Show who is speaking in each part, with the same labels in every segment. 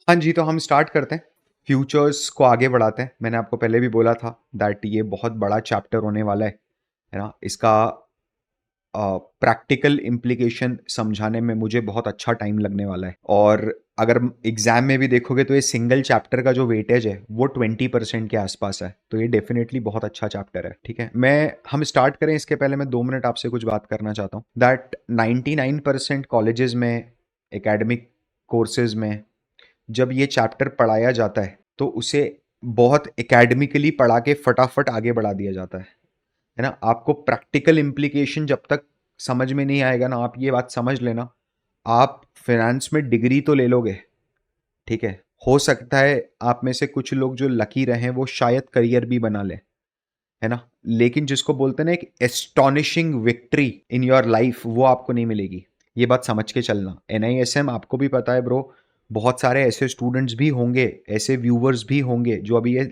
Speaker 1: हाँ जी, तो हम स्टार्ट करते हैं। फ्यूचर्स को आगे बढ़ाते हैं। मैंने आपको पहले भी बोला था दैट ये बहुत बड़ा चैप्टर होने वाला है ना? इसका प्रैक्टिकल इम्प्लीकेशन समझाने में मुझे बहुत अच्छा टाइम लगने वाला है। और अगर एग्ज़ाम में भी देखोगे तो ये सिंगल चैप्टर का जो वेटेज है वो 20% के आसपास है। तो ये डेफ़िनेटली बहुत अच्छा चैप्टर है, ठीक है? हम स्टार्ट करें इसके पहले मैं 2 मिनट आपसे कुछ बात करना चाहता हूँ दैट 99% कॉलेजेस में, एकेडमिक कोर्सेज़ में जब ये चैप्टर पढ़ाया जाता है तो उसे बहुत एकेडमिकली पढ़ा के फटाफट आगे बढ़ा दिया जाता है ना? आपको प्रैक्टिकल इम्प्लीकेशन जब तक समझ में नहीं आएगा ना, आप ये बात समझ लेना, आप फाइनेंस में डिग्री तो ले लोगे, ठीक है? हो सकता है आप में से कुछ लोग जो लकी रहे वो शायद करियर भी बना लें, है ना? लेकिन जिसको बोलते हैं ना एक astonishing victory in your life, वो आपको नहीं मिलेगी। ये बात समझ के चलना। एनआईएसएम आपको भी पता है ब्रो, बहुत सारे ऐसे स्टूडेंट्स भी होंगे, ऐसे व्यूवर्स भी होंगे जो अभी ये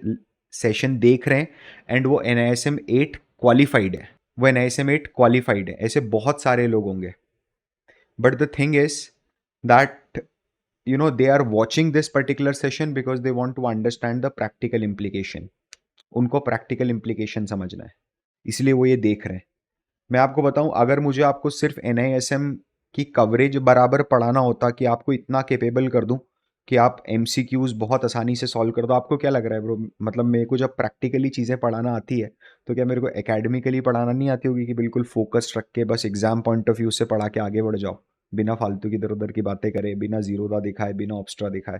Speaker 1: सेशन देख रहे हैं एंड वो एनआईएसएम 8 क्वालिफाइड है। वो एनआईएसएम 8 क्वालिफाइड है। ऐसे बहुत सारे लोग होंगे। But the thing is that they are watching this particular session because they want to understand the practical implication. उनको प्रैक्टिकल इम्प्लीकेशन समझना है, इसलिए वो ये देख रहे हैं। मैं आपको बताऊं, अगर मुझे आपको सिर्फ एनआईएसएम की कवरेज बराबर पढ़ाना होता कि आपको इतना कैपेबल कर दूं कि आप एमसीक्यूज बहुत आसानी से सॉल्व कर दो, आपको क्या लग रहा है ब्रो? मतलब मेरे को जब प्रैक्टिकली चीज़ें पढ़ाना आती है तो क्या मेरे को एकेडमिकली पढ़ाना नहीं आती होगी कि बिल्कुल फोकस रख के बस एग्जाम पॉइंट ऑफ व्यू से पढ़ा के आगे बढ़ जाओ, बिना फालतू की इधर उधर की बातें करे, बिना जीरोदा दिखाए, बिना ऑब्स्ट्रा दिखाए?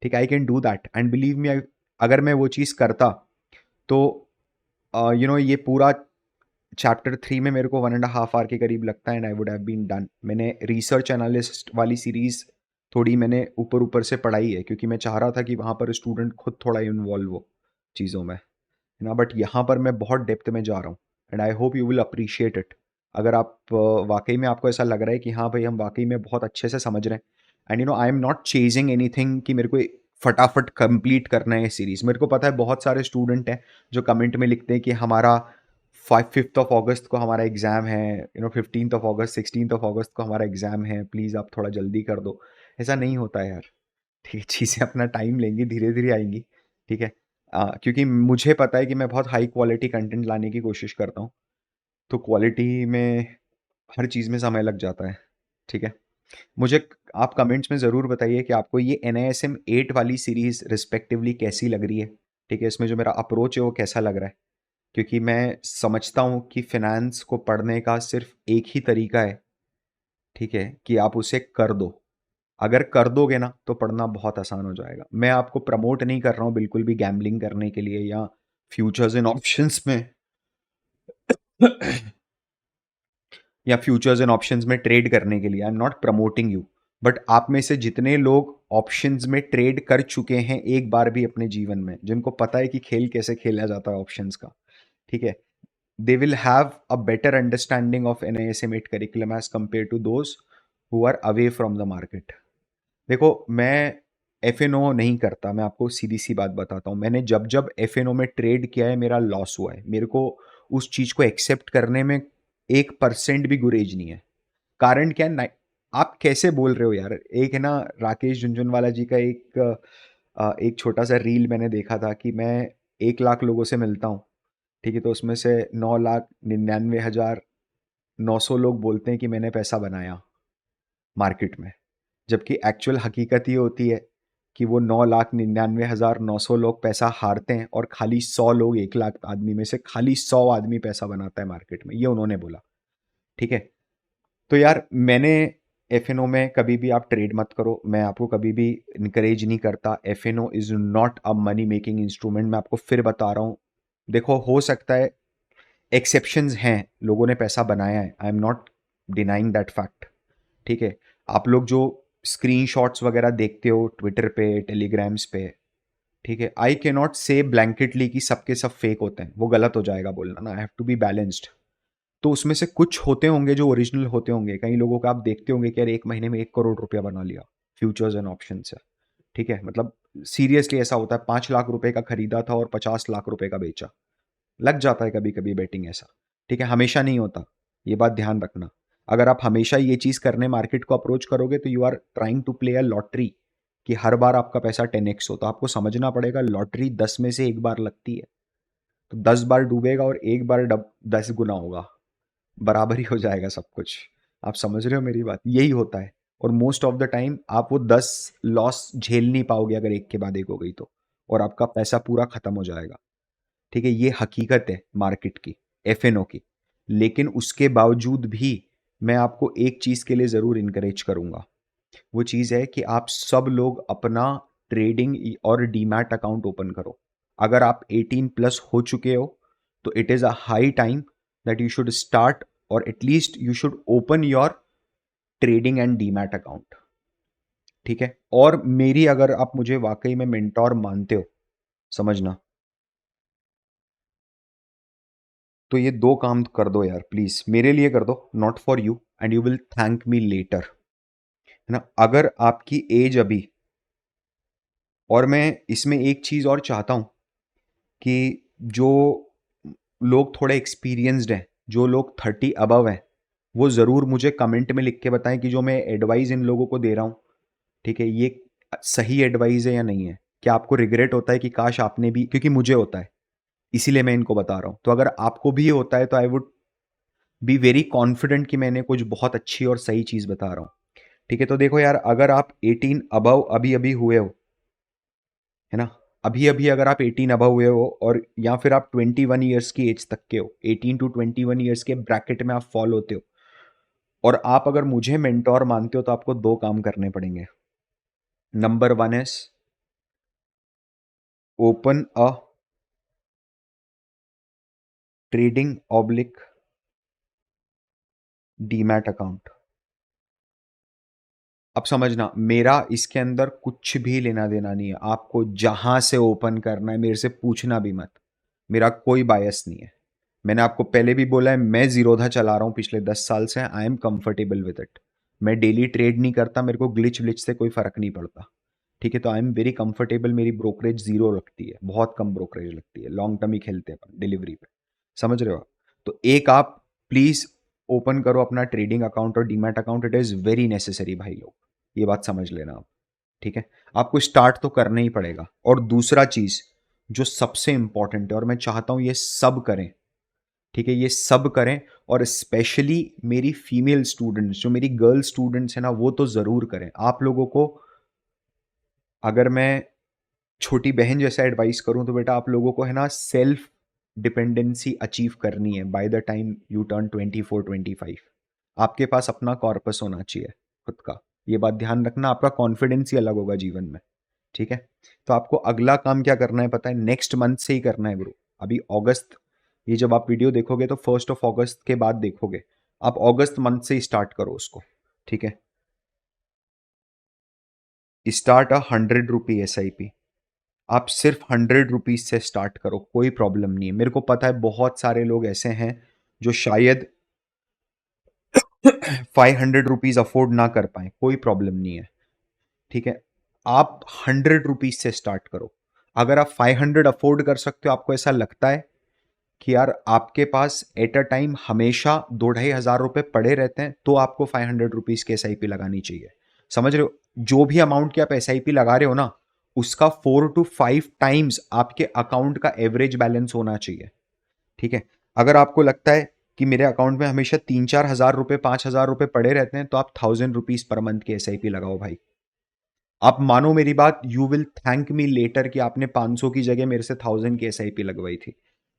Speaker 1: ठीक, I can do that and believe me, अगर मैं वो चीज़ करता तो ये पूरा चैप्टर 3 में मेरे को 1.5 आवर के करीब लगता है and I would have been done. मैंने रिसर्च एनालिस्ट वाली सीरीज थोड़ी मैंने ऊपर ऊपर से पढ़ाई है क्योंकि मैं चाह रहा था कि वहाँ पर स्टूडेंट खुद थोड़ा इन्वॉल्व हो चीज़ों में, है ना? बट यहाँ पर मैं बहुत डेप्थ में जा रहा हूँ and I hope you will appreciate it. अगर आप वाकई में आपको ऐसा लग रहा है कि हाँ भाई हम वाकई में बहुत अच्छे से समझ रहे हैं and I am not chasing anything कि मेरे को फटाफट कंप्लीट करना है सीरीज। मेरे को पता है बहुत सारे स्टूडेंट हैं जो कमेंट में लिखते हैं कि हमारा 5th ऑफ अगस्त को हमारा एग्ज़ाम है, 15th of August, 16th of अगस्त को हमारा एग्ज़ाम है, प्लीज़ आप थोड़ा जल्दी कर दो। ऐसा नहीं होता है यार, ठीक है? चीज़ें अपना टाइम लेंगी, धीरे धीरे आएंगी, ठीक है? क्योंकि मुझे पता है कि मैं बहुत हाई क्वालिटी कंटेंट लाने की कोशिश करता हूँ, तो क्वालिटी में हर चीज़ में समय लग जाता है, ठीक है? मुझे आप कमेंट्स में ज़रूर बताइए कि आपको ये एनआईएसएम 8 वाली सीरीज़ रिस्पेक्टिवली कैसी लग रही है, ठीक है? इसमें जो मेरा अप्रोच है वो कैसा लग रहा है? क्योंकि मैं समझता हूँ कि फ़िनांस को पढ़ने का सिर्फ़ एक ही तरीका है, ठीक है? कि आप उसे कर दो। अगर कर दोगे ना तो पढ़ना बहुत आसान हो जाएगा। मैं आपको प्रमोट नहीं कर रहा हूँ बिल्कुल भी गैम्बलिंग करने के लिए या फ्यूचर्स एंड ऑप्शंस में या फ्यूचर्स एंड ऑप्शंस में ट्रेड करने के लिए। I am not promoting you. But आप में से जितने लोग ऑप्शंस में ट्रेड कर चुके हैं एक बार भी अपने जीवन में, जिनको पता है कि खेल कैसे खेला जाता है ऑप्शंस का, ठीक है? they will have a better understanding of NISM 8 curriculum as compared to those who are away from the market. देखो, मैं एफ नहीं करता, मैं आपको सीधी सी बात बताता हूँ। मैंने जब जब एफ में ट्रेड किया है मेरा लॉस हुआ है। मेरे को उस चीज़ को एक्सेप्ट करने में 1% भी गुरेज नहीं है। कारण क्या है? आप कैसे बोल रहे हो यार? एक है ना, राकेश झुनझुनवाला जी का एक छोटा सा रील मैंने देखा था कि मैं 1 लाख लोगों से मिलता हूँ, ठीक है? तो उसमें से 9,99,900 लोग बोलते हैं कि मैंने पैसा बनाया मार्केट में। जबकि एक्चुअल हकीकत ये होती है कि वो 9,99,900 लोग पैसा हारते हैं और खाली 100 लोग, 1 लाख आदमी में से खाली 100 आदमी पैसा बनाता है मार्केट में। ये उन्होंने बोला, ठीक है? तो यार मैंने एफ में कभी भी आप ट्रेड मत करो। मैं आपको कभी भी इनकरेज नहीं करता। F is not a money making instrument. मैं आपको फिर बता रहा हूँ। देखो, हो सकता है एक्सेप्शंस हैं, लोगों ने पैसा बनाया है, I am not denying that fact, ठीक है? आप लोग जो स्क्रीनशॉट्स वगैरह देखते हो ट्विटर पे, टेलीग्राम्स पे, ठीक है, आई के नॉट से ब्लैंकेटली कि सबके सब फेक होते हैं, वो गलत हो जाएगा बोलना ना। I have to be balanced. तो उसमें से कुछ होते होंगे जो ओरिजिनल होते होंगे। कई लोगों का आप देखते होंगे कि यार एक महीने में 1 करोड़ रुपया बना लिया फ्यूचर्स एंड ऑप्शन से, ठीक है? मतलब सीरियसली ऐसा होता है, 5 लाख रुपए का खरीदा था और 50 लाख रुपए का बेचा। लग जाता है कभी कभी बेटिंग ऐसा, ठीक है? हमेशा नहीं होता, ये बात ध्यान रखना। अगर आप हमेशा ये चीज़ करने मार्केट को अप्रोच करोगे तो you are trying to play a lottery कि हर बार आपका पैसा 10x हो, तो आपको समझना पड़ेगा लॉटरी 10 में से एक बार लगती है, तो 10 बार डूबेगा और एक बार 10 गुना होगा, बराबर ही हो जाएगा सब कुछ। आप समझ रहे हो मेरी बात? यही होता है। और मोस्ट ऑफ द टाइम आप वो 10 लॉस झेल नहीं पाओगे अगर एक के बाद एक हो गई तो, और आपका पैसा पूरा खत्म हो जाएगा। ठीक है, ये हकीकत है मार्केट की, एफएनओ की। लेकिन उसके बावजूद भी मैं आपको एक चीज के लिए जरूर इनकरेज करूंगा। वो चीज है कि आप सब लोग अपना ट्रेडिंग और डीमैट अकाउंट ओपन करो। अगर आप 18 प्लस हो चुके हो तो it is a high time that you should start, और at least you should open your trading and demat account. ठीक है, और मेरी, अगर आप मुझे वाकई में मेंटोर मानते हो, समझना, तो ये दो काम कर दो यार प्लीज, मेरे लिए कर दो, not for you, and you will thank me later, है ना? अगर आपकी एज अभी, और मैं इसमें एक चीज और चाहता हूं कि जो लोग थोड़े एक्सपीरियंस्ड हैं, जो लोग 30 अबव हैं, वो ज़रूर मुझे कमेंट में लिख के बताएं कि जो मैं एडवाइस इन लोगों को दे रहा हूँ, ठीक है, ये सही एडवाइस है या नहीं है। क्या आपको रिग्रेट होता है कि काश आपने भी, क्योंकि मुझे होता है, इसीलिए मैं इनको बता रहा हूँ। तो अगर आपको भी ये होता है तो I would be very confident कि मैंने कुछ बहुत अच्छी और सही चीज़ बता रहा हूँ। ठीक है, तो देखो यार, अगर आप 18 अबव अभी अभी हुए हो, है ना, अभी अभी अगर आप 18 अबव हुए हो, और या फिर आप 21 ईयर्स की एज तक के हो, 18 टू 21 ईयर्स के ब्रैकेट में आप फॉल होते हो, और आप अगर मुझे मेंटोर मानते हो, तो आपको दो काम करने पड़ेंगे। Number one is open a trading oblique demat account. अब समझना, मेरा इसके अंदर कुछ भी लेना देना नहीं है, आपको जहां से ओपन करना है मेरे से पूछना भी मत, मेरा कोई बायस नहीं है। मैंने आपको पहले भी बोला है, मैं जीरोधा चला रहा हूं पिछले 10 साल से, I am comfortable with it. मैं डेली ट्रेड नहीं करता, मेरे को ग्लिच व्लिच से कोई फर्क नहीं पड़ता। ठीक है, तो आई एम वेरी कंफर्टेबल, मेरी ब्रोकरेज जीरो लगती है, बहुत कम ब्रोकरेज लगती है, लॉन्ग टर्म ही खेलते हैं अपन डिलीवरी पे, समझ रहे हो आप? तो एक आप प्लीज ओपन करो अपना ट्रेडिंग अकाउंट और demat account, it is very necessary भाई लोग, ये बात समझ लेना आप। ठीक है, आपको स्टार्ट तो करना ही पड़ेगा। और दूसरा चीज जो सबसे इंपॉर्टेंट है, और मैं चाहता हूं ये सब करें, ठीक है, ये सब करें, और स्पेशली मेरी फीमेल स्टूडेंट्स, जो मेरी गर्ल स्टूडेंट्स हैं ना, वो तो जरूर करें। आप लोगों को अगर मैं छोटी बहन जैसा एडवाइस करूं तो बेटा, आप लोगों को है ना सेल्फ डिपेंडेंसी अचीव करनी है by the time U turn 24-25। आपके पास अपना कॉर्पस होना चाहिए खुद का, ये बात ध्यान रखना, आपका कॉन्फिडेंस ही अलग होगा जीवन में। ठीक है, तो आपको अगला काम क्या करना है पता है? नेक्स्ट मंथ से ही करना है ब्रो। अभी अगस्त, ये जब आप वीडियो देखोगे तो 1 अगस्त के बाद देखोगे, आप अगस्त मंथ से ही स्टार्ट करो उसको। ठीक है, स्टार्ट अ 100 रुपी SIP। आप सिर्फ 100 रुपीज से स्टार्ट करो, कोई प्रॉब्लम नहीं है। मेरे को पता है बहुत सारे लोग ऐसे हैं जो शायद 500 रुपीज अफोर्ड ना कर पाए, कोई प्रॉब्लम नहीं है। ठीक है, आप 100 रुपीज से स्टार्ट करो। अगर आप 500 अफोर्ड कर सकते हो, आपको ऐसा लगता है कि यार आपके पास एट अ टाइम हमेशा 2-2,500 रुपए पड़े रहते हैं, तो आपको 500 रुपीज की SIP लगानी चाहिए। समझ रहे हो? जो भी अमाउंट की आप SIP लगा रहे हो ना, उसका 4 to 5 टाइम्स आपके अकाउंट का एवरेज बैलेंस होना चाहिए। ठीक है, अगर आपको लगता है कि मेरे अकाउंट में हमेशा 3-4 हजार रुपए, 5 हजार रुपए पड़े रहते हैं, तो आप 1,000 रुपीज पर मंथ की SIP लगाओ भाई। आप मानो मेरी बात, you will thank me later कि आपने 500 की जगह मेरे से 1,000 की SIP लगवाई थी।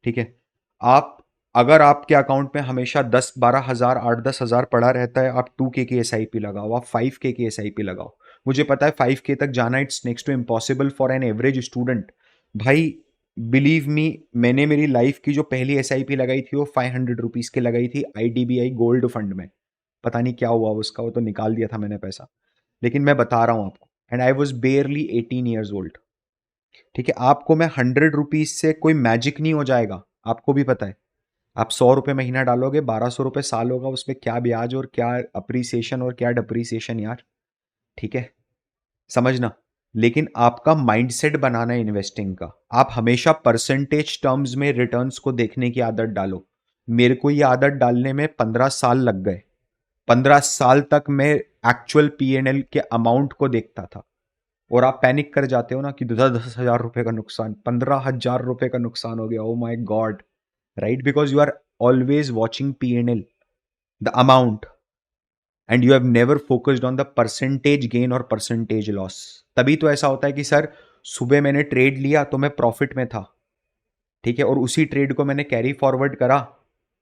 Speaker 1: ठीक है, आप, अगर आपके अकाउंट में हमेशा 10-12 हजार, 8-10 हजार पड़ा रहता है, आप 2K की SIP लगाओ, आप 5K की SIP लगाओ। मुझे पता है 5K तक जाना it's next to impossible for an average student. भाई बिलीव मी, मैंने मेरी लाइफ की जो पहली SIP लगाई थी वो 500 रुपीज की लगाई थी, IDBI गोल्ड फंड में। पता नहीं क्या हुआ उसका, वो तो निकाल दिया था मैंने पैसा। लेकिन मैं बता रहा हूं आपको, and I was बेयरली 18 years old. ठीक है, आपको मैं 100 रुपीज से कोई मैजिक नहीं हो जाएगा, आपको भी पता है। आप 100 रुपये महीना डालोगे, 1,200 रुपये साल होगा, उसमें क्या ब्याज और क्या अप्रिसिएशन और क्या डिप्रिसिएशन यार। ठीक है, समझना। लेकिन आपका माइंडसेट बनाना है इन्वेस्टिंग का, आप हमेशा परसेंटेज टर्म्स में रिटर्न्स को देखने की आदत डालो। मेरे को ये आदत डालने में 15 साल लग गए। 15 साल तक मैं एक्चुअल P&L के अमाउंट को देखता था, और आप पैनिक कर जाते हो ना कि 10,000 रुपए का नुकसान, 15,000 रुपए का नुकसान हो गया, oh my god, right? Because you are always watching P&L, the amount, and you have never focused on the percentage gain और परसेंटेज लॉस। तभी तो ऐसा होता है कि सर सुबह मैंने ट्रेड लिया तो मैं प्रॉफिट में था, ठीक है, और उसी ट्रेड को मैंने कैरी फॉरवर्ड करा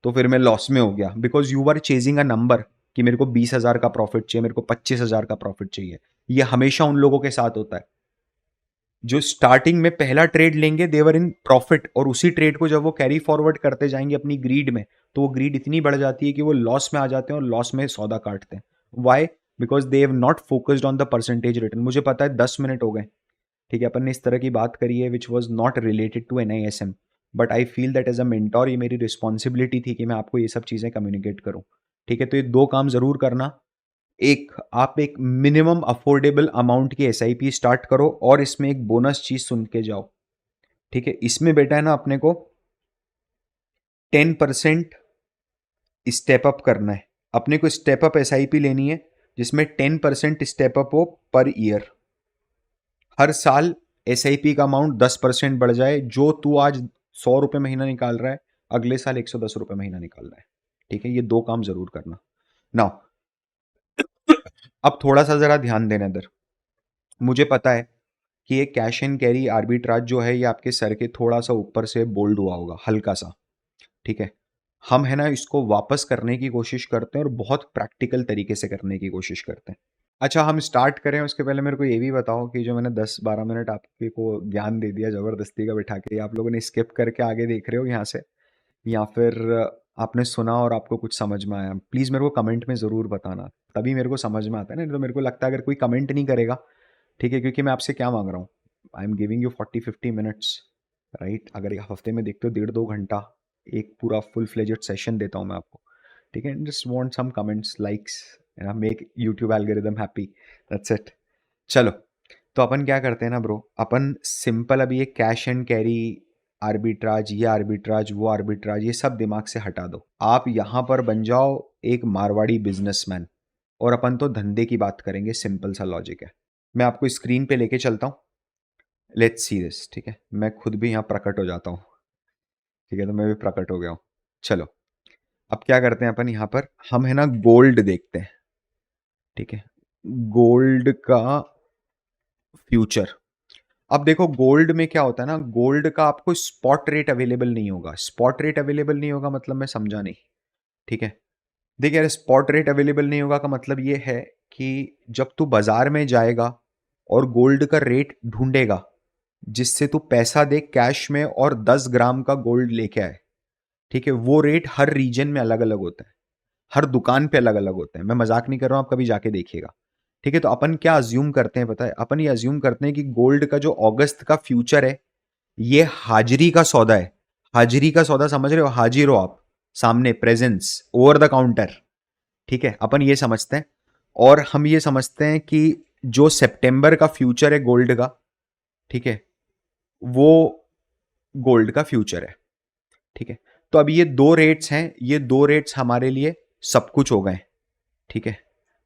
Speaker 1: तो फिर मैं लॉस में हो गया, because you are chasing a number कि मेरे को 20,000 का प्रॉफिट चाहिए, मेरे को 25,000 का प्रॉफिट चाहिए। ये हमेशा उन लोगों के साथ होता है जो स्टार्टिंग में पहला ट्रेड लेंगे, देवर इन प्रॉफिट, और उसी ट्रेड को जब वो कैरी फॉरवर्ड करते जाएंगे अपनी ग्रीड में, तो वो ग्रीड इतनी बढ़ जाती है कि वो लॉस में आ जाते हैं और लॉस में सौदा काटते हैं। Why? Because they have not focused on the percentage return. मुझे पता है 10 मिनट हो गए, ठीक है, अपन ने इस तरह की बात करी है which was not related to NISM, but I feel that as a mentor ये मेरी रिस्पॉन्सिबिलिटी थी कि मैं आपको ये सब चीज़ें कम्युनिकेट करूँ, ठीक है। तो ये दो काम ज़रूर करना। एक, आप एक मिनिमम अफोर्डेबल अमाउंट की SIP स्टार्ट करो, और इसमें एक बोनस चीज सुन के जाओ, ठीक है। इसमें बेटा है ना अपने को 10% स्टेप अप करना है। अपने को स्टेप अप SIP लेनी है जिसमें 10% स्टेप अप हो पर ईयर। हर साल SIP का अमाउंट 10% बढ़ जाए। जो तू आज 100 रुपये महीना निकाल रहा है, अगले साल 110 रुपये महीना निकाल रहा है, ठीक है। ये दो काम जरूर करना। नाउ अब थोड़ा सा जरा ध्यान देना इधर। मुझे पता है कि ये कैश एंड कैरी आर्बिट्राज जो है ये आपके सर के थोड़ा सा ऊपर से बोल्ड हुआ होगा, हल्का सा, ठीक है। हम है ना इसको वापस करने की कोशिश करते हैं और बहुत प्रैक्टिकल तरीके से करने की कोशिश करते हैं। अच्छा, हम स्टार्ट करें उसके पहले मेरे को ये भी बताओ कि जो मैंने 10-12 मिनट आपके को ज्ञान दे दिया ज़बरदस्ती का बिठा के, आप लोगों ने स्किप करके आगे देख रहे हो यहाँ से, या फिर आपने सुना और आपको कुछ समझ में आया? प्लीज़ मेरे को कमेंट में ज़रूर बताना, तभी मेरे को समझ में आता है ना। नहीं तो मेरे को लगता है अगर कोई कमेंट नहीं करेगा, ठीक है, क्योंकि मैं आपसे क्या मांग रहा हूँ, I am giving you 40-50 minutes, right? अगर ये हफ्ते में देखते हो 1.5-2 घंटा एक पूरा फुल फ्लेजेड सेशन देता हूँ मैं आपको, ठीक है। Just want some comments, likes, make YouTube algorithm happy, that's it. चलो, तो अपन क्या करते हैं ना ब्रो, अपन सिंपल अभी ये कैश एंड कैरी आर्बिट्राज, ये आर्बिट्राज, वो आर्बिट्राज, ये सब दिमाग से हटा दो। आप यहाँ पर बन जाओ एक मारवाड़ी बिजनेसमैन, और अपन तो धंधे की बात करेंगे। सिंपल सा लॉजिक है। मैं आपको स्क्रीन पे लेके चलता हूँ, लेट्स सी दिस, ठीक है। मैं खुद भी यहाँ प्रकट हो जाता हूँ, ठीक है, तो मैं भी प्रकट हो गया हूँ। चलो, अब क्या करते हैं अपन, यहाँ पर हम है ना गोल्ड देखते हैं, ठीक है, गोल्ड का फ्यूचर। अब देखो गोल्ड में क्या होता है ना, गोल्ड का आपको स्पॉट रेट अवेलेबल नहीं होगा। स्पॉट रेट अवेलेबल नहीं होगा मतलब मैं समझा नहीं, ठीक है। देखिए यार, स्पॉट रेट अवेलेबल नहीं होगा का मतलब ये है कि जब तू बाजार में जाएगा और गोल्ड का रेट ढूंढेगा जिससे तू पैसा दे कैश में और 10 ग्राम का गोल्ड लेके आए, ठीक है, वो रेट हर रीजन में अलग अलग होता है, हर दुकान पे अलग अलग होते हैं। मैं मजाक नहीं कर रहा हूं, आप कभी जाके देखिएगा, ठीक है। तो अपन क्या अज्यूम करते हैं पता है, अपन ये अज्यूम करते हैं कि गोल्ड का जो अगस्त का फ्यूचर है ये हाजिरी का सौदा है। हाजिरी का सौदा समझ रहे हो? हाजिर हो आप, सामने प्रेजेंस, ओवर द काउंटर, ठीक है, अपन ये समझते हैं। और हम ये समझते हैं कि जो सितंबर का फ्यूचर है गोल्ड का, ठीक है, वो गोल्ड का फ्यूचर है, ठीक है। तो अब ये दो रेट्स हैं, ये दो रेट्स हमारे लिए सब कुछ हो गए, ठीक है।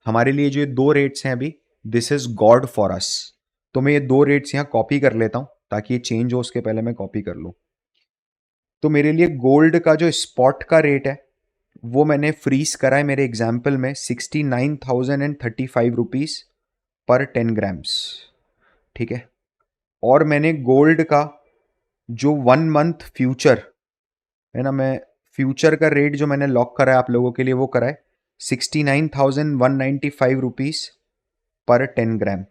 Speaker 1: हमारे लिए जो ये दो रेट्स हैं अभी, this is God for us. तो मैं ये दो रेट्स यहां कॉपी कर लेता हूं ताकि ये चेंज हो उसके पहले मैं कॉपी कर लूं। तो मेरे लिए गोल्ड का जो स्पॉट का रेट है वो मैंने फ्रीज करा है मेरे एग्जाम्पल में 69,035 पर 10 ग्राम्स, ठीक है। और मैंने गोल्ड का जो 1 मंथ फ्यूचर है ना, मैं फ्यूचर का रेट जो मैंने लॉक करा है आप लोगों के लिए वो करा है 69,195 रुपीज पर 10 ग्राम,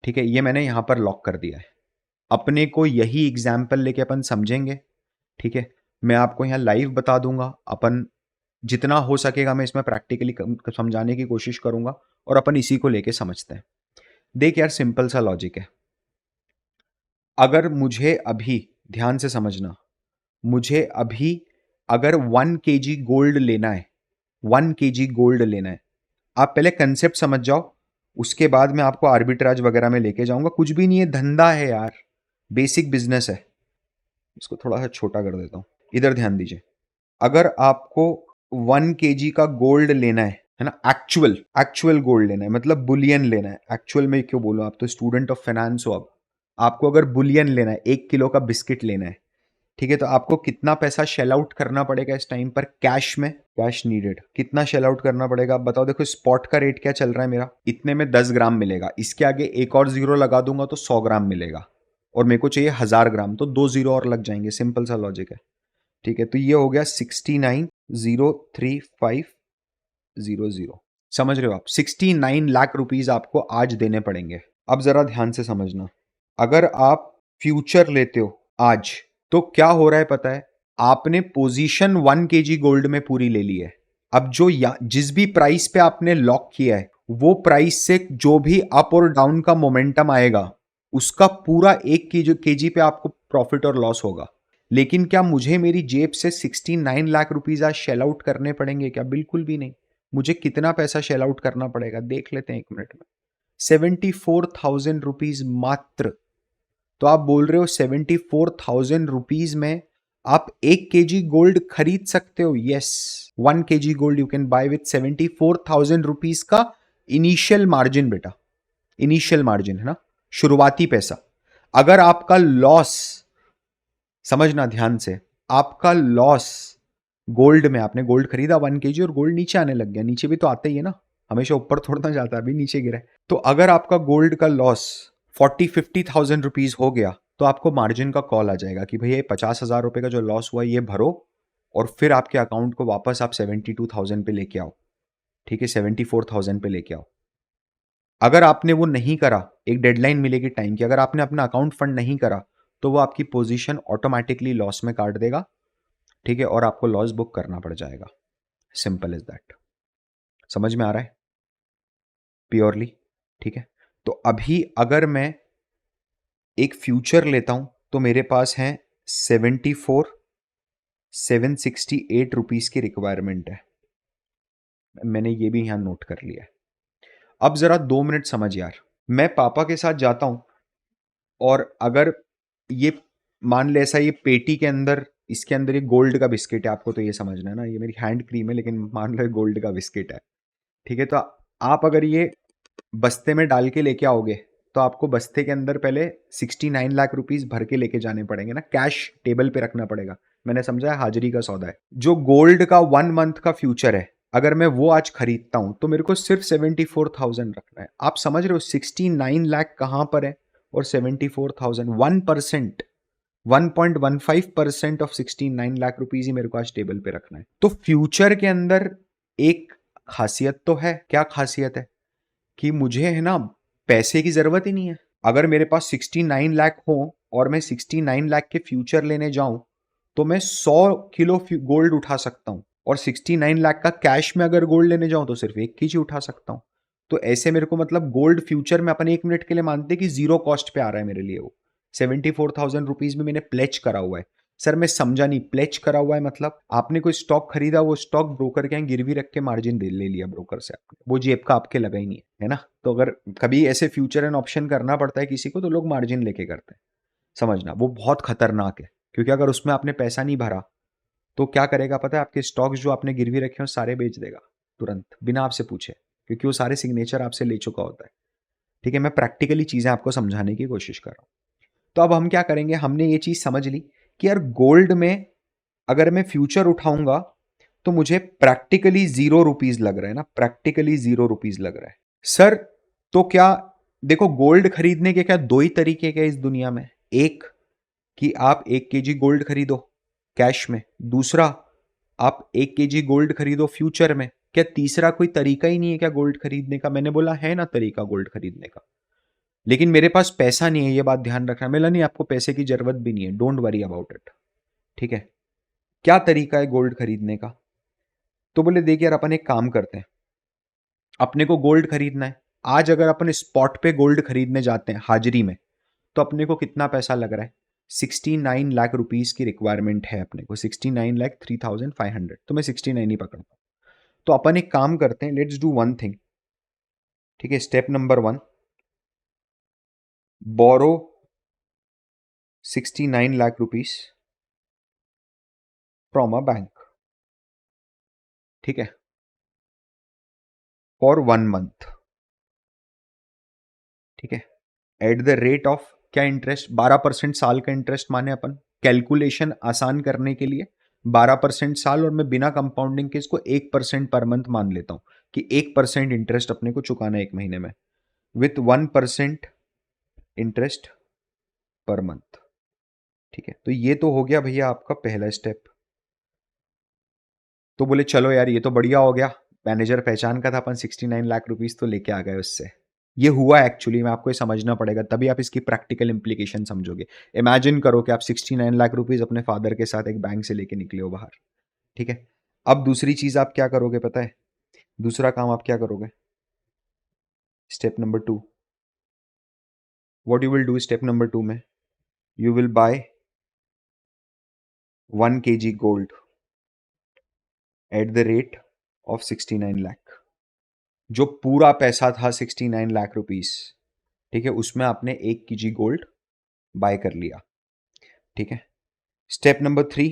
Speaker 1: ठीक है। ये मैंने यहां पर लॉक कर दिया है। अपने को यही एग्जाम्पल लेके अपन समझेंगे, ठीक है। मैं आपको यहाँ लाइव बता दूंगा, अपन जितना हो सकेगा मैं इसमें प्रैक्टिकली समझाने की कोशिश करूंगा, और अपन इसी को लेके समझते हैं। देख यार, सिंपल सा लॉजिक है। अगर मुझे अभी, ध्यान से समझना, मुझे अभी अगर 1 kg गोल्ड लेना है, 1 kg गोल्ड लेना है, आप पहले कंसेप्ट समझ जाओ, उसके बाद मैं आपको आर्बिट्राज वगैरह में लेके जाऊंगा। कुछ भी नहीं है, धंधा है यार, बेसिक बिजनेस है। इसको थोड़ा सा छोटा कर देता हूं, इधर ध्यान दीजिए। अगर आपको 1 kg का गोल्ड लेना है, है ना। एक्चुअल एक्चुअल गोल्ड लेना है, मतलब बुलियन लेना है। एक्चुअल में क्यों बोलूं, आप तो स्टूडेंट ऑफ फाइनेंस हो। अब आपको अगर बुलियन लेना है, 1 किलो का बिस्किट लेना है, ठीक है, तो आपको कितना पैसा शेल आउट करना पड़ेगा इस टाइम पर कैश में? कैश नीडेड कितना शेल आउट करना पड़ेगा आप बताओ। देखो स्पॉट का रेट क्या चल रहा है मेरा, इतने में 10 ग्राम मिलेगा, इसके आगे एक और जीरो लगा दूंगा तो 100 ग्राम मिलेगा, और मेरे को चाहिए 1000 ग्राम, तो 2 जीरो और लग जाएंगे। सिंपल सा लॉजिक है। ठीक है, तो ये हो गया 69,035,000। समझ रहे हो आप? 69 लाख रुपीज आपको आज देने पड़ेंगे। अब जरा ध्यान से समझना, अगर आप फ्यूचर लेते हो आज, तो क्या हो रहा है पता है? आपने पोजीशन 1 kg गोल्ड में पूरी ले ली है। अब जो जिस भी प्राइस पे आपने लॉक किया है, वो प्राइस से जो भी अप और डाउन का मोमेंटम आएगा, उसका पूरा 1 kg पे आपको प्रॉफिट और लॉस होगा। लेकिन क्या मुझे मेरी जेब से 69 लाख रुपीज आज शेल आउट करने पड़ेंगे क्या? बिल्कुल भी नहीं। मुझे कितना पैसा शेल आउट करना पड़ेगा देख लेते हैं 1 मिनट में। 74,000 रुपीज मात्र। तो आप बोल रहे हो 74,000 रुपीज में आप 1 kg गोल्ड खरीद सकते हो? Yes, 1 kg gold you can buy with 74,000 rupees का इनिशियल मार्जिन बेटा। इनिशियल मार्जिन है ना, शुरुआती पैसा। अगर आपका लॉस, समझना ध्यान से, आपका लॉस गोल्ड में, आपने गोल्ड खरीदा 1 kg और गोल्ड नीचे आने लग गया, नीचे भी तो आता ही है ना, हमेशा ऊपर थोड़ा ना जाता है, अभी नीचे गिरा है। तो अगर आपका गोल्ड का लॉस 40-50,000 रुपीज हो गया, तो आपको मार्जिन का कॉल आ जाएगा कि भैया 50,000 रुपए का जो लॉस हुआ ये भरो, और फिर आपके अकाउंट को वापस आप 72,000 पे लेके आओ। ठीक है, 74,000 पे लेके आओ। अगर आपने वो नहीं करा, एक डेडलाइन मिलेगी टाइम की, अगर आपने अपना अकाउंट फंड नहीं करा, तो वो आपकी पोजीशन ऑटोमेटिकली लॉस में काट देगा। ठीक है, और आपको लॉस बुक करना पड़ जाएगा। Simple is that. समझ में आ रहा है प्योरली? ठीक है, तो अभी अगर मैं एक फ्यूचर लेता हूं, तो मेरे पास है 74,768 रुपीज की रिक्वायरमेंट है। मैंने ये भी यहां नोट कर लिया है। अब जरा 2 मिनट समझ यार। मैं पापा के साथ जाता हूं, और अगर ये मान ले ऐसा, ये पेटी के अंदर, इसके अंदर ये गोल्ड का बिस्किट है, आपको तो ये समझना है ना, ये मेरी हैंड क्रीम है, लेकिन मान लो ये गोल्ड का बिस्किट है। ठीक है, तो आप अगर ये बस्ते में डाल के लेके आओगे, तो आपको बस्ते के अंदर पहले 69 लाख रुपीज भर के लेके जाने पड़ेंगे ना, कैश टेबल पे रखना पड़ेगा। मैंने समझा है, हाजिरी का सौदा है। जो गोल्ड का 1 मंथ का फ्यूचर है, अगर मैं वो आज खरीदता हूं, तो मेरे को सिर्फ 74,000 रखना है। आप समझ रहे हो 69 लाख कहां पर है, और 74,000, 1%, 1.15% ऑफ 69 लाख रुपीज ही मेरे को आज टेबल पे रखना है। तो फ्यूचर के अंदर एक खासियत तो है। क्या खासियत है? कि मुझे है ना, पैसे की जरूरत ही नहीं है। अगर मेरे पास 69 लाख हो और मैं 69 लाख के फ्यूचर लेने जाऊं, तो मैं 100 किलो गोल्ड उठा सकता हूं, और 69 लाख का कैश में अगर गोल्ड लेने जाऊं, तो सिर्फ 1 kg उठा सकता हूं। तो ऐसे मेरे को, मतलब गोल्ड फ्यूचर में अपन 1 मिनट के लिए मानते हैं कि जीरो कॉस्ट पे आ रहा है मेरे लिए। वो 74,000 रुपीज में मैंने प्लेज करा हुआ है। सर मैं समझा नहीं, प्लेज करा हुआ है मतलब आपने कोई स्टॉक खरीदा, वो स्टॉक ब्रोकर के यहाँ गिरवी रख के मार्जिन दे ले लिया ब्रोकर से, आपने वो जेब का आपके लगा ही नहीं है ना। तो अगर कभी ऐसे फ्यूचर एंड ऑप्शन करना पड़ता है किसी को, तो लोग मार्जिन लेके करते हैं। समझना, वो बहुत खतरनाक है, क्योंकि अगर उसमें आपने पैसा नहीं भरा, तो क्या करेगा पता है? आपके स्टॉक्स जो आपने गिरवी रखे हो सारे बेच देगा तुरंत, बिना आपसे पूछे, क्योंकि वो सारे सिग्नेचर आपसे ले चुका होता है। ठीक है, मैं प्रैक्टिकली चीजें आपको समझाने की कोशिश कर रहा हूं। तो अब हम क्या करेंगे, हमने ये चीज समझ ली कि यार गोल्ड में अगर मैं फ्यूचर उठाऊंगा, तो मुझे प्रैक्टिकली 0 रुपीज लग रहा है ना, प्रैक्टिकली 0 रुपीज लग रहा है। सर तो क्या, देखो गोल्ड खरीदने के क्या दो ही तरीके के इस दुनिया में। एक, कि आप 1 kg गोल्ड खरीदो कैश में। दूसरा, आप 1 kg गोल्ड खरीदो फ्यूचर में। क्या तीसरा कोई तरीका ही नहीं है क्या गोल्ड खरीदने का? मैंने बोला है ना तरीका गोल्ड खरीदने का, लेकिन मेरे पास पैसा नहीं है, ये बात ध्यान रखना। मेला नहीं, आपको पैसे की जरूरत भी नहीं है, डोंट वरी अबाउट इट। ठीक है, क्या तरीका है गोल्ड खरीदने का? तो बोले देख यार, अपन एक काम करते हैं, अपने को गोल्ड खरीदना है आज, अगर अपन स्पॉट पे गोल्ड खरीदने जाते हैं हाजिरी में, तो अपने को कितना पैसा लग रहा है? 69 लाख रुपीज की रिक्वायरमेंट है अपने को, 69,03,500, तो मैं 69 ही पकड़ता हूँ। तो अपन एक काम करते हैं, लेट्स डू वन थिंग। ठीक है, step number 1, borrow 69 lakh rupees from a bank. ठीक है, फॉर 1 मंथ, ठीक है, एट द रेट ऑफ क्या इंटरेस्ट, 12% साल का इंटरेस्ट माने अपन, कैलकुलेशन आसान करने के लिए 12% साल, और मैं बिना कंपाउंडिंग के इसको 1% पर मंथ मान लेता हूं कि 1% इंटरेस्ट अपने को चुकाना है एक महीने में, विथ 1% इंटरेस्ट पर मंथ। ठीक है, तो ये तो हो गया भैया आपका पहला स्टेप। तो बोले चलो यार ये तो बढ़िया हो गया, मैनेजर पहचान का था, अपन 69 लाख रुपीज तो लेके आ गए उससे। ये हुआ एक्चुअली में, आपको ये समझना पड़ेगा तभी आप इसकी प्रैक्टिकल इंप्लीकेशन समझोगे। इमेजिन करो कि आप 69 लाख रुपीज अपने फादर के साथ एक बैंक से लेके निकले हो बाहर। ठीक है, अब दूसरी चीज आप क्या करोगे पता है, दूसरा काम आप क्या करोगे, step number 2, what you will do step number 2 में, you will buy 1 kg gold at the rate of 69 lakh. जो पूरा पैसा था 69 लाख रुपीज, ठीक है, उसमें आपने 1 kg गोल्ड बाय कर लिया। ठीक है, स्टेप नंबर 3,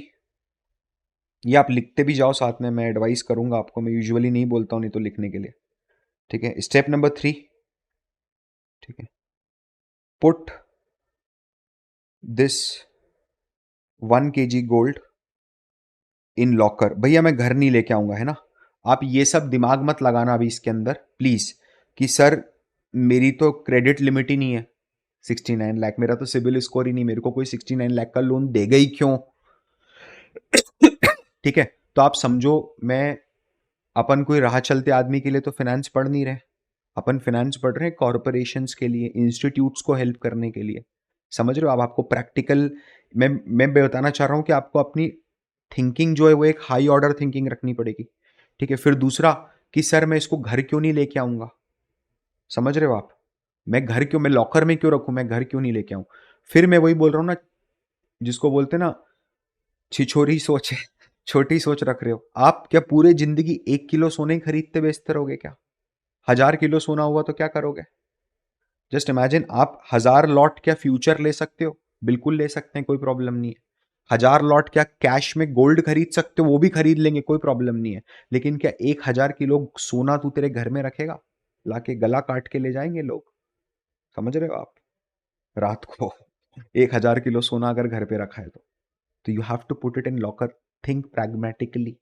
Speaker 1: ये आप लिखते भी जाओ साथ में, मैं एडवाइस करूंगा आपको, मैं यूजुअली नहीं बोलता हूं नहीं तो लिखने के लिए। ठीक है, स्टेप नंबर 3, ठीक है, put this 1 kg gold in locker. भैया मैं घर नहीं लेके आऊंगा, है ना, आप ये सब दिमाग मत लगाना अभी इसके अंदर प्लीज, कि सर मेरी तो क्रेडिट लिमिट ही नहीं है 69 लाख, मेरा तो सिबिल स्कोर ही नहीं, मेरे को कोई 69 लाख का लोन देगा ही क्यों। ठीक है, तो आप समझो, मैं अपन कोई राह चलते आदमी के लिए तो फाइनेंस पढ़ नहीं रहे, अपन फाइनेंस पढ़ रहे हैं कॉरपोरेशंस के लिए, इंस्टीट्यूट्स को हेल्प करने के लिए। समझ रहे हो, अब आपको प्रैक्टिकल, मैं बताना चाह रहा हूं कि आपको अपनी थिंकिंग जो है वो एक हाई ऑर्डर थिंकिंग रखनी पड़ेगी। ठीक है, फिर दूसरा कि सर मैं इसको घर क्यों नहीं लेके आऊंगा, समझ रहे हो आप, मैं लॉकर में क्यों रखूं, मैं घर क्यों नहीं लेके आऊं। फिर मैं वही बोल रहा हूं ना, जिसको बोलते ना छिछोरी सोच है, छोटी सोच रख रहे हो आप। क्या पूरे जिंदगी 1 किलो सोने ही खरीदते बेचते रहोगे क्या, 1000 किलो सोना हुआ तो क्या करोगे। जस्ट इमेजिन, आप 1000 लॉट क्या फ्यूचर ले सकते हो, बिल्कुल ले सकते हैं, कोई प्रॉब्लम नहीं है। 1000 लॉट क्या कैश में गोल्ड खरीद सकते हो, वो भी खरीद लेंगे, कोई प्रॉब्लम नहीं है। लेकिन क्या 1000 किलो सोना तू तेरे घर में रखेगा, लाके गला काट के ले जाएंगे लोग, समझ रहे हो आप, रात को 1000 किलो सोना अगर घर पे रखा है तो you have to put it in locker, think pragmatically,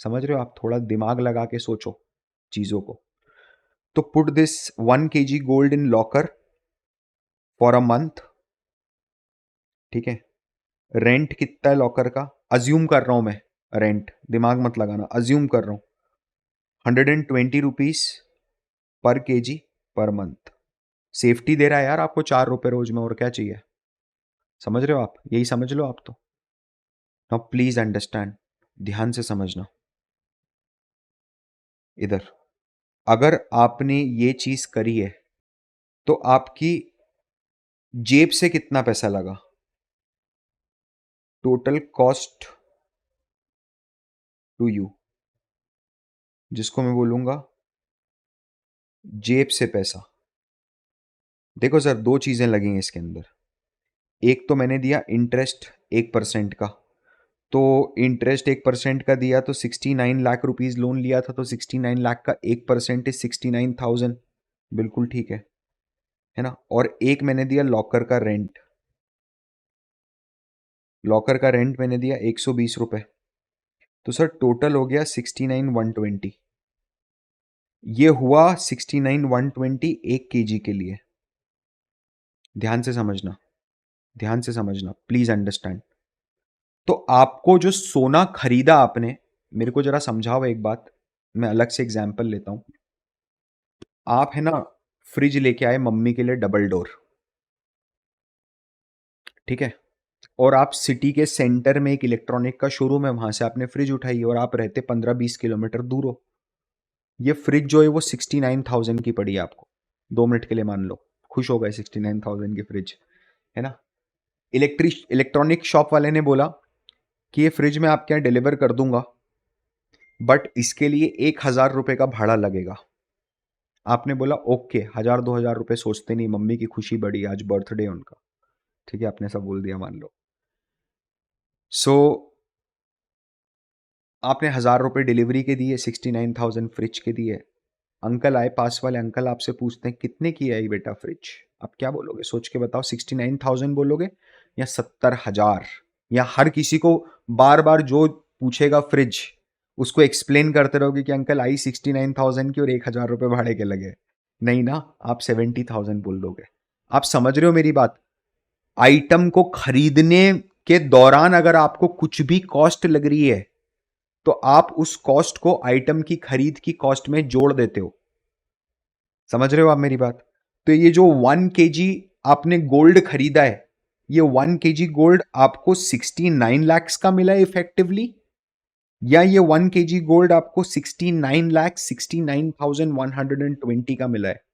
Speaker 1: समझ रहे हो आप, थोड़ा दिमाग लगा के सोचो चीजों को। तो put this 1 kg gold in locker for a month. ठीक है, रेंट कितना है लॉकर का, अज्यूम कर रहा हूं मैं, रेंट दिमाग मत लगाना, अज्यूम कर रहा हूं 120 rupees per KG per month. Safety दे रहा है यार आपको 4 रुपए रोज में, और क्या चाहिए, समझ रहे हो आप, यही समझ लो आप तो। नाउ प्लीज अंडरस्टैंड, ध्यान से समझना इधर, अगर आपने ये चीज करी है तो आपकी जेब से कितना पैसा लगा, टोटल कॉस्ट टू यू, जिसको मैं बोलूंगा जेब से पैसा। देखो सर, दो चीजें लगेंगी इसके अंदर, एक तो मैंने दिया इंटरेस्ट 1% का, तो इंटरेस्ट 1% का दिया तो 69 लाख रुपीज लोन लिया था, तो 69 लाख का 1% इज 69,000, बिल्कुल ठीक है ना। और एक मैंने दिया लॉकर का रेंट, लॉकर का रेंट मैंने दिया 120 रुपए, तो सर टोटल हो गया 69,120। ये हुआ 69,120 1 kg के लिए। ध्यान से समझना, ध्यान से समझना, प्लीज अंडरस्टैंड। तो आपको जो सोना खरीदा आपने, मेरे को जरा समझाओ एक बात, मैं अलग से एग्जांपल लेता हूं। आप है ना फ्रिज लेके आए मम्मी के लिए डबल डोर, ठीक है, और आप सिटी के सेंटर में एक इलेक्ट्रॉनिक का शोरूम है, वहां से आपने फ्रिज उठाई और आप रहते 15-20 किलोमीटर दूर हो। ये फ्रिज जो है वो 69,000 की पड़ी है आपको, 2 मिनट के लिए मान लो, खुश हो गए 69,000 की फ्रिज, है ना। इलेक्ट्रॉनिक शॉप वाले ने बोला कि ये फ्रिज मैं आपके यहाँ डिलीवर कर दूंगा, बट इसके लिए 1,000 रुपये का भाड़ा लगेगा। आपने बोला ओके, 1,000-2,000 रुपये सोचते नहीं, मम्मी की खुशी बढ़ी, आज बर्थडे उनका, ठीक है, आपने सब बोल दिया मान लो। सो आपने 1,000 रुपये डिलीवरी के दिए, 69,000 फ्रिज के दिए, अंकल आए, पास वाले अंकल आपसे पूछते हैं कितने की आई बेटा फ्रिज, आप क्या बोलोगे? सोच के बताओ, 69,000 बोलोगे या 70,000? या हर किसी को बार बार जो पूछेगा फ्रिज उसको एक्सप्लेन करते रहोगे कि अंकल आई 69,000 की और 1,000 रुपये भाड़े के लगे? नहीं ना, आप 70,000 बोल दोगे। आप समझ रहे हो मेरी बात? आइटम को खरीदने के दौरान अगर आपको कुछ भी कॉस्ट लग रही है तो आप उस कॉस्ट को आइटम की खरीद की कॉस्ट में जोड़ देते हो। समझ रहे हो आप मेरी बात? तो ये जो 1 kg आपने गोल्ड खरीदा है, ये 1 kg गोल्ड आपको 69 lakhs का मिला है इफेक्टिवली, या ये 1 kg गोल्ड आपको 69,69,120 का मिला है?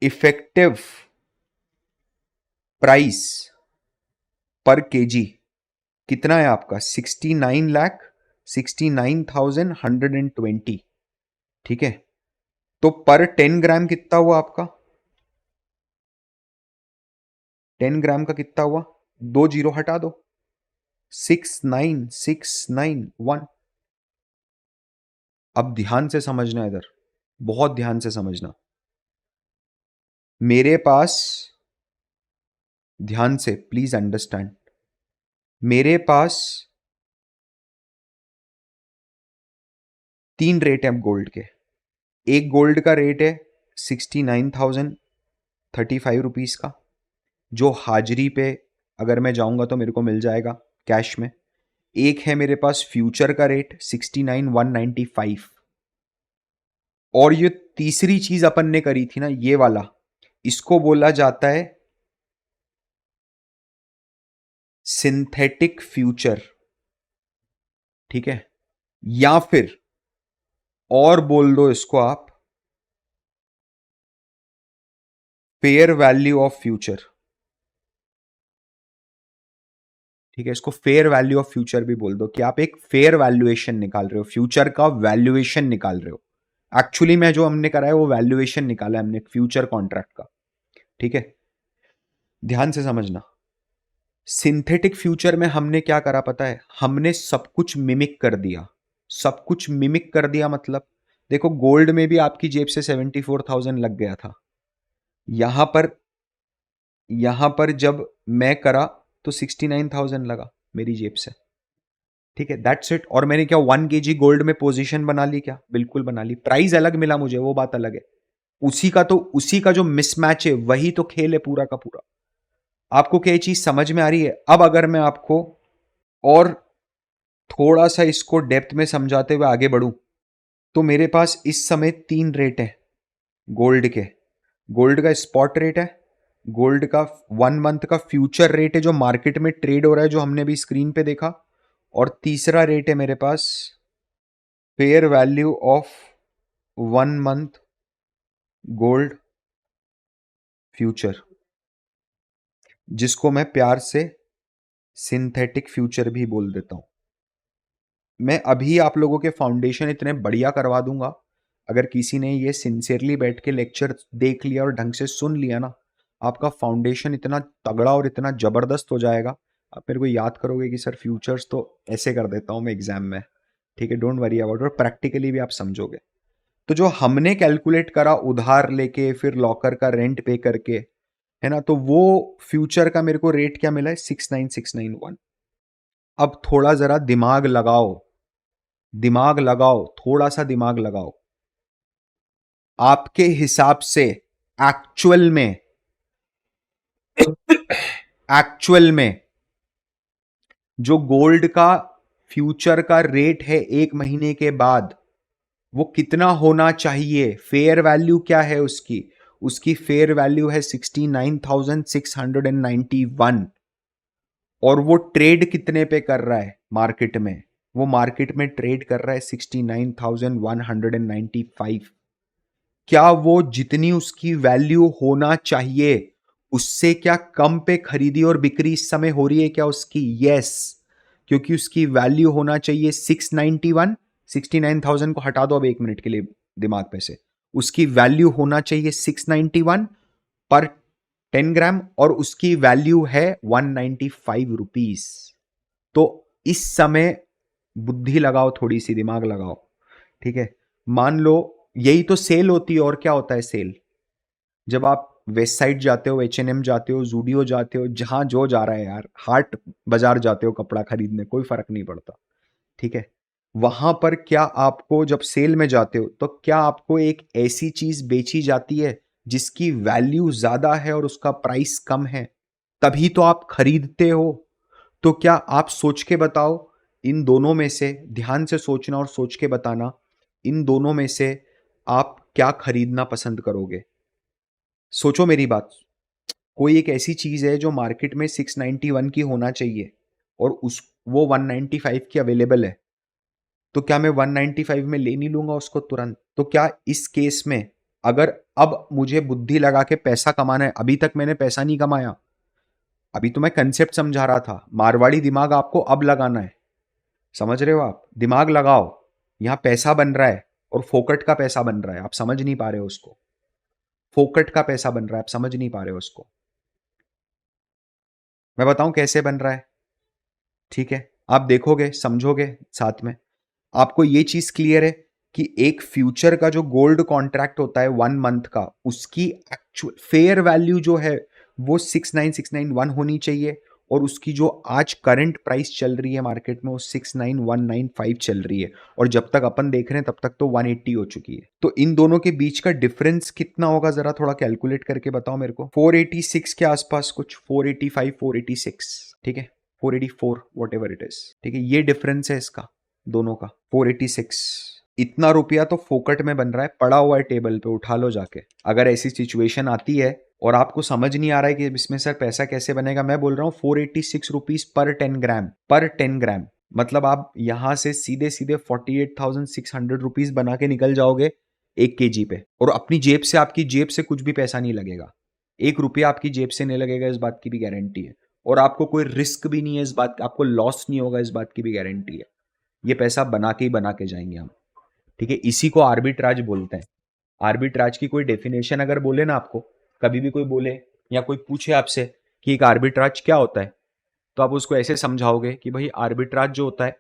Speaker 1: इफेक्टिव प्राइस पर केजी कितना है आपका? 69,69,120। ठीक है, तो पर 10 ग्राम कितना हुआ आपका? 10 ग्राम का कितना हुआ? 2 जीरो हटा दो, 69,691। अब ध्यान से समझना, इधर बहुत ध्यान से समझना। मेरे पास, ध्यान से प्लीज अंडरस्टैंड, मेरे पास 3 रेट है गोल्ड के। एक गोल्ड का रेट है 69,035 का, जो हाजिरी पे अगर मैं जाऊंगा तो मेरे को मिल जाएगा कैश में। एक है मेरे पास फ्यूचर का रेट 69,195, और ये तीसरी चीज अपन ने करी थी ना, ये वाला, इसको बोला जाता है सिंथेटिक फ्यूचर। ठीक है, या फिर और बोल दो इसको आप फेयर वैल्यू ऑफ फ्यूचर। ठीक है, इसको फेयर वैल्यू ऑफ फ्यूचर भी बोल दो, कि आप एक फेयर वैल्यूएशन निकाल रहे हो, फ्यूचर का वैल्यूएशन निकाल रहे हो। एक्चुअली में जो हमने करा है वो वैल्यूएशन निकाला है हमने फ्यूचर कॉन्ट्रैक्ट का। ठीक है, ध्यान से समझना। सिंथेटिक फ्यूचर में हमने क्या करा पता है? हमने सब कुछ मिमिक कर दिया। सब कुछ मिमिक कर दिया मतलब, देखो गोल्ड में भी आपकी जेब से 74,000 लग गया था। यहां पर, यहां पर जब मैं करा तो 69,000 लगा मेरी जेब से। ठीक है, दैट्स इट। और मैंने क्या 1 kg गोल्ड में पोजीशन बना ली क्या? बिल्कुल बना ली। प्राइस अलग मिला मुझे, वो बात अलग है। उसी का जो मिसमैच है वही तो खेल है पूरा का पूरा। आपको क्या चीज समझ में आ रही है? अब अगर मैं आपको और थोड़ा सा इसको डेप्थ में समझाते हुए आगे बढ़ूं, तो मेरे पास इस समय 3 रेट है गोल्ड के। गोल्ड का स्पॉट रेट है, गोल्ड का 1 मंथ का फ्यूचर रेट है जो मार्केट में ट्रेड हो रहा है, जो हमने भी स्क्रीन पे देखा, और तीसरा रेट है मेरे पास fair value of 1 month gold future, जिसको मैं प्यार से सिंथेटिक फ्यूचर भी बोल देता हूं। मैं अभी आप लोगों के फाउंडेशन इतने बढ़िया करवा दूंगा, अगर किसी ने ये सिंसियरली बैठ के लेक्चर देख लिया और ढंग से सुन लिया ना, आपका फाउंडेशन इतना तगड़ा और इतना जबरदस्त हो जाएगा। आप मेरे को याद करोगे कि सर फ्यूचर्स तो ऐसे कर देता हूं मैं एग्जाम में। ठीक है, डोंट वरी अबाउट, और प्रैक्टिकली भी आप समझोगे। तो जो हमने कैलकुलेट करा उधार लेके फिर लॉकर का रेंट पे करके, है ना, तो वो फ्यूचर का मेरे को रेट क्या मिला है? 69,691। अब थोड़ा जरा दिमाग लगाओ, दिमाग लगाओ, थोड़ा सा दिमाग लगाओ। आपके हिसाब से एक्चुअल में, एक्चुअल में जो गोल्ड का फ्यूचर का रेट है 1 महीने के बाद, वो कितना होना चाहिए? फेयर वैल्यू क्या है उसकी? उसकी फेयर वैल्यू है 69,691। और वो ट्रेड कितने पे कर रहा है मार्केट में? वो मार्केट में ट्रेड कर रहा है 69,195। क्या वो जितनी उसकी वैल्यू होना चाहिए उससे क्या कम पे खरीदी और बिक्री इस समय हो रही है क्या उसकी? यस, क्योंकि उसकी वैल्यू होना चाहिए 691। 69,000 को हटा दो अब 1 मिनट के लिए दिमाग पे से। उसकी वैल्यू होना चाहिए 691 पर 10 ग्राम, और उसकी वैल्यू है 195 रुपीज। तो इस समय बुद्धि लगाओ, थोड़ी सी दिमाग लगाओ। ठीक है, मान लो यही तो सेल होती है, और क्या होता है सेल? जब आप वेस्ट साइड जाते हो, H&M जाते हो, जूडियो जाते हो, जहां जो जा रहा है यार, हाट बाजार जाते हो कपड़ा खरीदने, कोई फर्क नहीं पड़ता, ठीक है? वहां पर क्या आपको जब सेल में जाते हो तो क्या आपको एक ऐसी चीज बेची जाती है जिसकी वैल्यू ज्यादा है और उसका प्राइस कम है, तभी तो आप खरीदते हो? तो क्या आप सोच के बताओ, इन दोनों में से ध्यान से सोचना और सोच के बताना, इन दोनों में से आप क्या खरीदना पसंद करोगे? सोचो मेरी बात। कोई एक ऐसी चीज है जो मार्केट में 691 की होना चाहिए और उस वो 195 की अवेलेबल है, तो क्या मैं 195 में ले नहीं लूंगा उसको तुरंत? तो क्या इस केस में, अगर अब मुझे बुद्धि लगा के पैसा कमाना है, अभी तक मैंने पैसा नहीं कमाया, अभी तो मैं कंसेप्ट समझा रहा था, मारवाड़ी दिमाग आपको अब लगाना है, समझ रहे हो? आप दिमाग लगाओ, यहां पैसा बन रहा है और फोकट का पैसा बन रहा है, आप समझ नहीं पा रहे हो उसको। फोकट का पैसा बन रहा है, आप समझ नहीं पा रहे हो उसको। मैं बताऊं कैसे बन रहा है, ठीक है? आप देखोगे, समझोगे साथ में, आपको ये चीज क्लियर है कि एक फ्यूचर का जो गोल्ड कॉन्ट्रैक्ट होता है 1 मंथ का, उसकी एक्चुअल फेयर वैल्यू जो है वो 69691 होनी चाहिए, और उसकी जो आज करंट प्राइस चल रही है मार्केट में वो 69195 चल रही है, और जब तक अपन देख रहे हैं तब तक तो 180 हो चुकी है। तो इन दोनों के बीच का डिफरेंस कितना होगा, जरा थोड़ा कैलकुलेट करके बताओ मेरे को। 486 के आसपास कुछ, 485 486, ठीक है, 484 वॉट एवर इट इज, ठीक है, ये डिफरेंस है इसका दोनों का, 486। इतना रुपया तो फोकट में बन रहा है, पड़ा हुआ है टेबल पे, उठा लो जाके। अगर ऐसी सिचुएशन आती है और आपको समझ नहीं आ रहा है कि इसमें सर पैसा कैसे बनेगा, मैं बोल रहा हूँ 486 रुपीज पर 10 ग्राम, पर 10 ग्राम। मतलब आप यहां से सीधे सीधे 48,600 रुपीज बना के निकल जाओगे 1 kg पे, और अपनी जेब से, आपकी जेब से कुछ भी पैसा नहीं लगेगा, 1 रुपया आपकी जेब से नहीं लगेगा, इस बात की भी गारंटी है। और आपको कोई रिस्क भी नहीं है इस बात, आपको लॉस नहीं होगा, इस बात की भी गारंटी है। ये पैसा बना के ही बना के जाएंगे हम, ठीक है? इसी को आर्बिट्राज बोलते हैं। आर्बिट्राज की कोई डेफिनेशन अगर बोले ना आपको, कभी भी कोई बोले या कोई पूछे आपसे कि एक आर्बिट्राज क्या होता है, तो आप उसको ऐसे समझाओगे कि भाई आर्बिट्राज जो होता है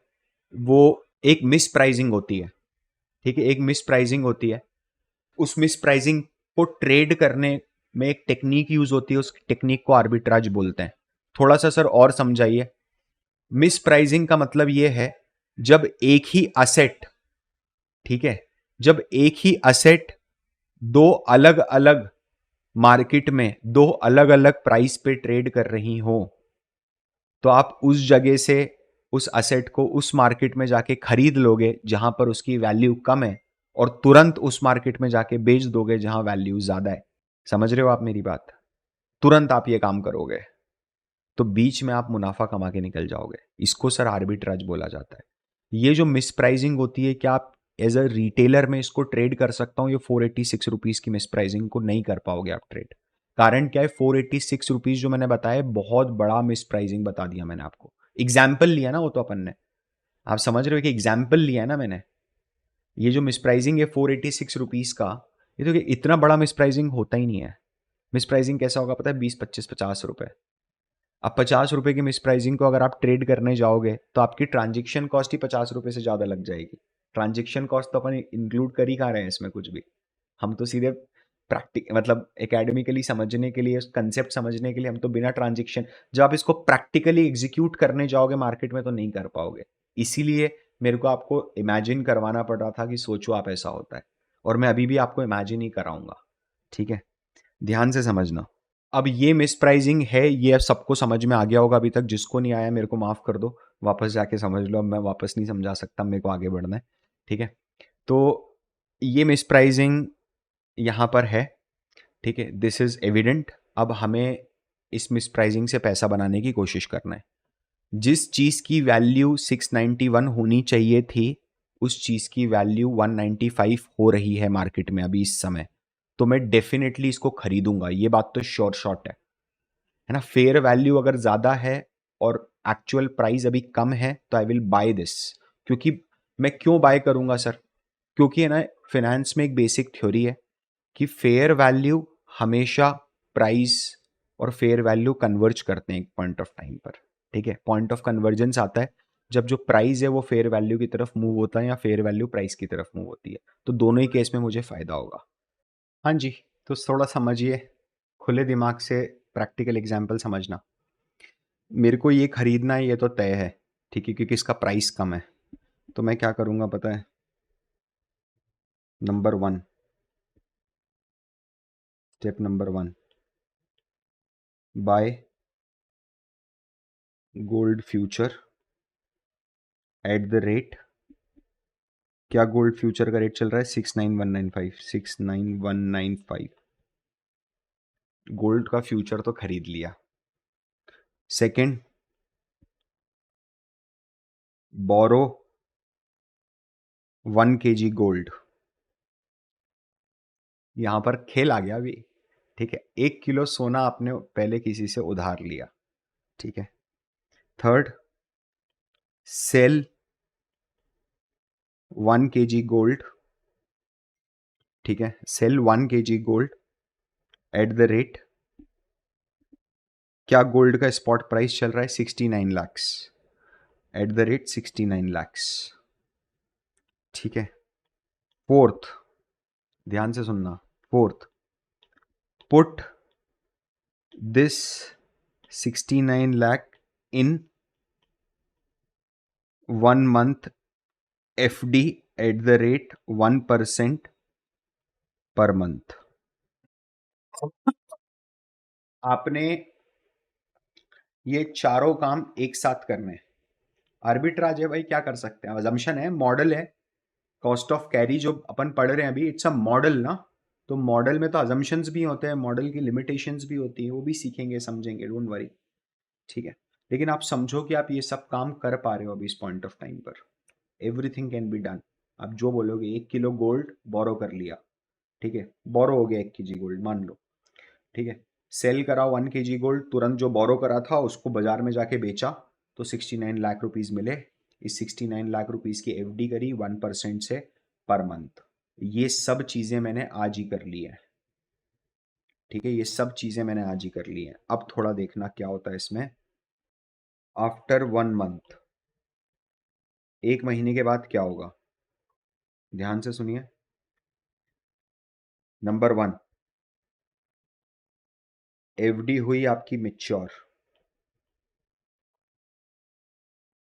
Speaker 1: वो एक मिस प्राइसिंग होती है, ठीक है, एक मिस प्राइसिंग होती है। उस मिस प्राइसिंग को ट्रेड करने में एक टेक्निक यूज होती है, उस टेक्निक को आर्बिट्राज बोलते हैं। थोड़ा सा सर और समझाइए। मिस प्राइसिंग का मतलब यह है जब एक ही असेट, ठीक है, जब एक ही असेट दो अलग अलग मार्केट में दो अलग अलग प्राइस पे ट्रेड कर रही हो, तो आप उस जगह से उस असेट को उस मार्केट में जाके खरीद लोगे जहां पर उसकी वैल्यू कम है, और तुरंत उस मार्केट में जाके बेच दोगे जहां वैल्यू ज्यादा है। समझ रहे हो आप मेरी बात? तुरंत आप ये काम करोगे तो बीच में आप मुनाफा कमा के निकल जाओगे। इसको सर आर्बिट्राज बोला जाता है। ये जो मिस प्राइसिंग होती है, क्या आप एज अ रिटेलर में इसको ट्रेड कर सकता हूँ? ये 486 रुपीज की मिस प्राइसिंग को नहीं कर पाओगे आप ट्रेड। कारण क्या है, 486 रुपीज जो मैंने बताया बहुत बड़ा मिस प्राइसिंग बता दिया मैंने आपको। एग्जाम्पल लिया ना वो तो अपन ने, आप समझ रहे हो कि एग्जाम्पल लिया है ना मैंने। ये जो मिस प्राइसिंग है 486 रुपीज का, ये तो इतना बड़ा मिस प्राइसिंग होता ही नहीं है। मिस प्राइसिंग कैसा होगा पता है? 20 25 50 रुपए। अब 50 रुपए की मिस प्राइसिंग को अगर आप ट्रेड करने जाओगे तो आपकी ट्रांजेक्शन कॉस्ट ही 50 रुपए से ज्यादा लग जाएगी। ट्रांजेक्शन कॉस्ट तो अपन इंक्लूड कर ही कहाँ रहे हैं इसमें कुछ भी। हम तो सीधे प्रैक्टिक मतलब एकेडमिकली समझने के लिए, कंसेप्ट समझने के लिए, हम तो बिना ट्रांजेक्शन, जब आप इसको प्रैक्टिकली एग्जीक्यूट करने जाओगे मार्केट में तो नहीं कर पाओगे। इसीलिए मेरे को आपको इमेजिन करवाना पड़ रहा था कि सोचो आप ऐसा होता है, और मैं अभी भी आपको इमेजिन ही कराऊंगा, ठीक है? ध्यान से समझना। अब ये मिसप्राइजिंग है, ये अब सबको समझ में आ गया होगा। अभी तक जिसको नहीं आया मेरे को माफ कर दो, वापस जाके समझ लो। अब मैं वापस नहीं समझा सकता, मेरे को आगे बढ़ना है, ठीक है? तो ये मिसप्राइजिंग यहाँ पर है, ठीक है, दिस इज एविडेंट। अब हमें इस मिसप्राइजिंग से पैसा बनाने की कोशिश करना है। जिस चीज की वैल्यू 691 होनी चाहिए थी, उस चीज की वैल्यू 195 हो रही है मार्केट में अभी इस समय, तो मैं डेफिनेटली इसको खरीदूंगा, ये बात तो श्योर शॉट है ना? फेयर वैल्यू अगर ज्यादा है और एक्चुअल प्राइस अभी कम है तो आई विल बाय दिस। क्योंकि मैं क्यों बाय करूंगा सर? क्योंकि है ना, फाइनेंस में एक बेसिक थ्योरी है कि फेयर वैल्यू हमेशा प्राइस और फेयर वैल्यू कन्वर्ज करते हैं एक पॉइंट ऑफ टाइम पर, ठीक है? पॉइंट ऑफ कन्वर्जेंस आता है जब जो प्राइस है वो फेयर वैल्यू की तरफ मूव होता है या फेयर वैल्यू प्राइस की तरफ मूव होती है, तो दोनों ही केस में मुझे फ़ायदा होगा। हाँ जी, तो थोड़ा समझिए, खुले दिमाग से प्रैक्टिकल एग्जाम्पल समझना। मेरे को ये खरीदना है, ये तो तय है, ठीक है, क्योंकि इसका प्राइस कम है। तो मैं क्या करूँगा पता है? Number one, step number one, buy gold future at the rate, क्या गोल्ड फ्यूचर का रेट चल रहा है? 69195, 69195। गोल्ड का फ्यूचर तो खरीद लिया। सेकंड, बोरो 1 kg गोल्ड। यहां पर खेल आ गया अभी, ठीक है। 1 किलो सोना आपने पहले किसी से उधार लिया, ठीक है। थर्ड, सेल 1 kg गोल्ड, ठीक है, sell 1 kg gold at the rate, क्या गोल्ड का स्पॉट प्राइस चल रहा है? 69 lakhs, at the rate 69 lakhs, ठीक है। फोर्थ, ध्यान से सुनना, fourth, put this 69 lakh in 1 month FD at the rate 1% पर मंथ। आपने ये चारों काम एक साथ करने हैं। आर्बिट्राज है भाई, क्या कर सकते हैं, अजम्पशन है, मॉडल है। कॉस्ट ऑफ कैरी जो अपन पढ़ रहे हैं अभी, इट्स अ मॉडल ना, तो मॉडल में तो अजम्पशंस भी होते हैं, मॉडल की लिमिटेशंस भी होती है, वो भी सीखेंगे समझेंगे, डोंट वरी, ठीक है। लेकिन आप समझो कि आप ये सब काम कर पा रहे हो अभी इस पॉइंट ऑफ टाइम पर, एवरीथिंग कैन बी डन। आप जो बोलोगे, 1 किलो गोल्ड बोरो कर लिया, ठीक है, बोरो हो गया 1 kg गोल्ड मान लो, ठीक है। सेल करा 1 kg गोल्ड, तुरंत जो बोरो करा था उसको बाजार में जाके बेचा, तो 69 लाख रुपीज मिले। इस 69 लाख रुपीज की एफडी करी 1% से पर मंथ। ये सब चीजें मैंने आज ही कर ली है, ठीक है, ये सब चीजें मैंने आज ही कर ली हैं। अब थोड़ा देखना क्या होता है इसमें। आफ्टर 1 मंथ, 1 महीने के बाद क्या होगा, ध्यान से सुनिए। नंबर वन, एफडी हुई आपकी मिच्योर,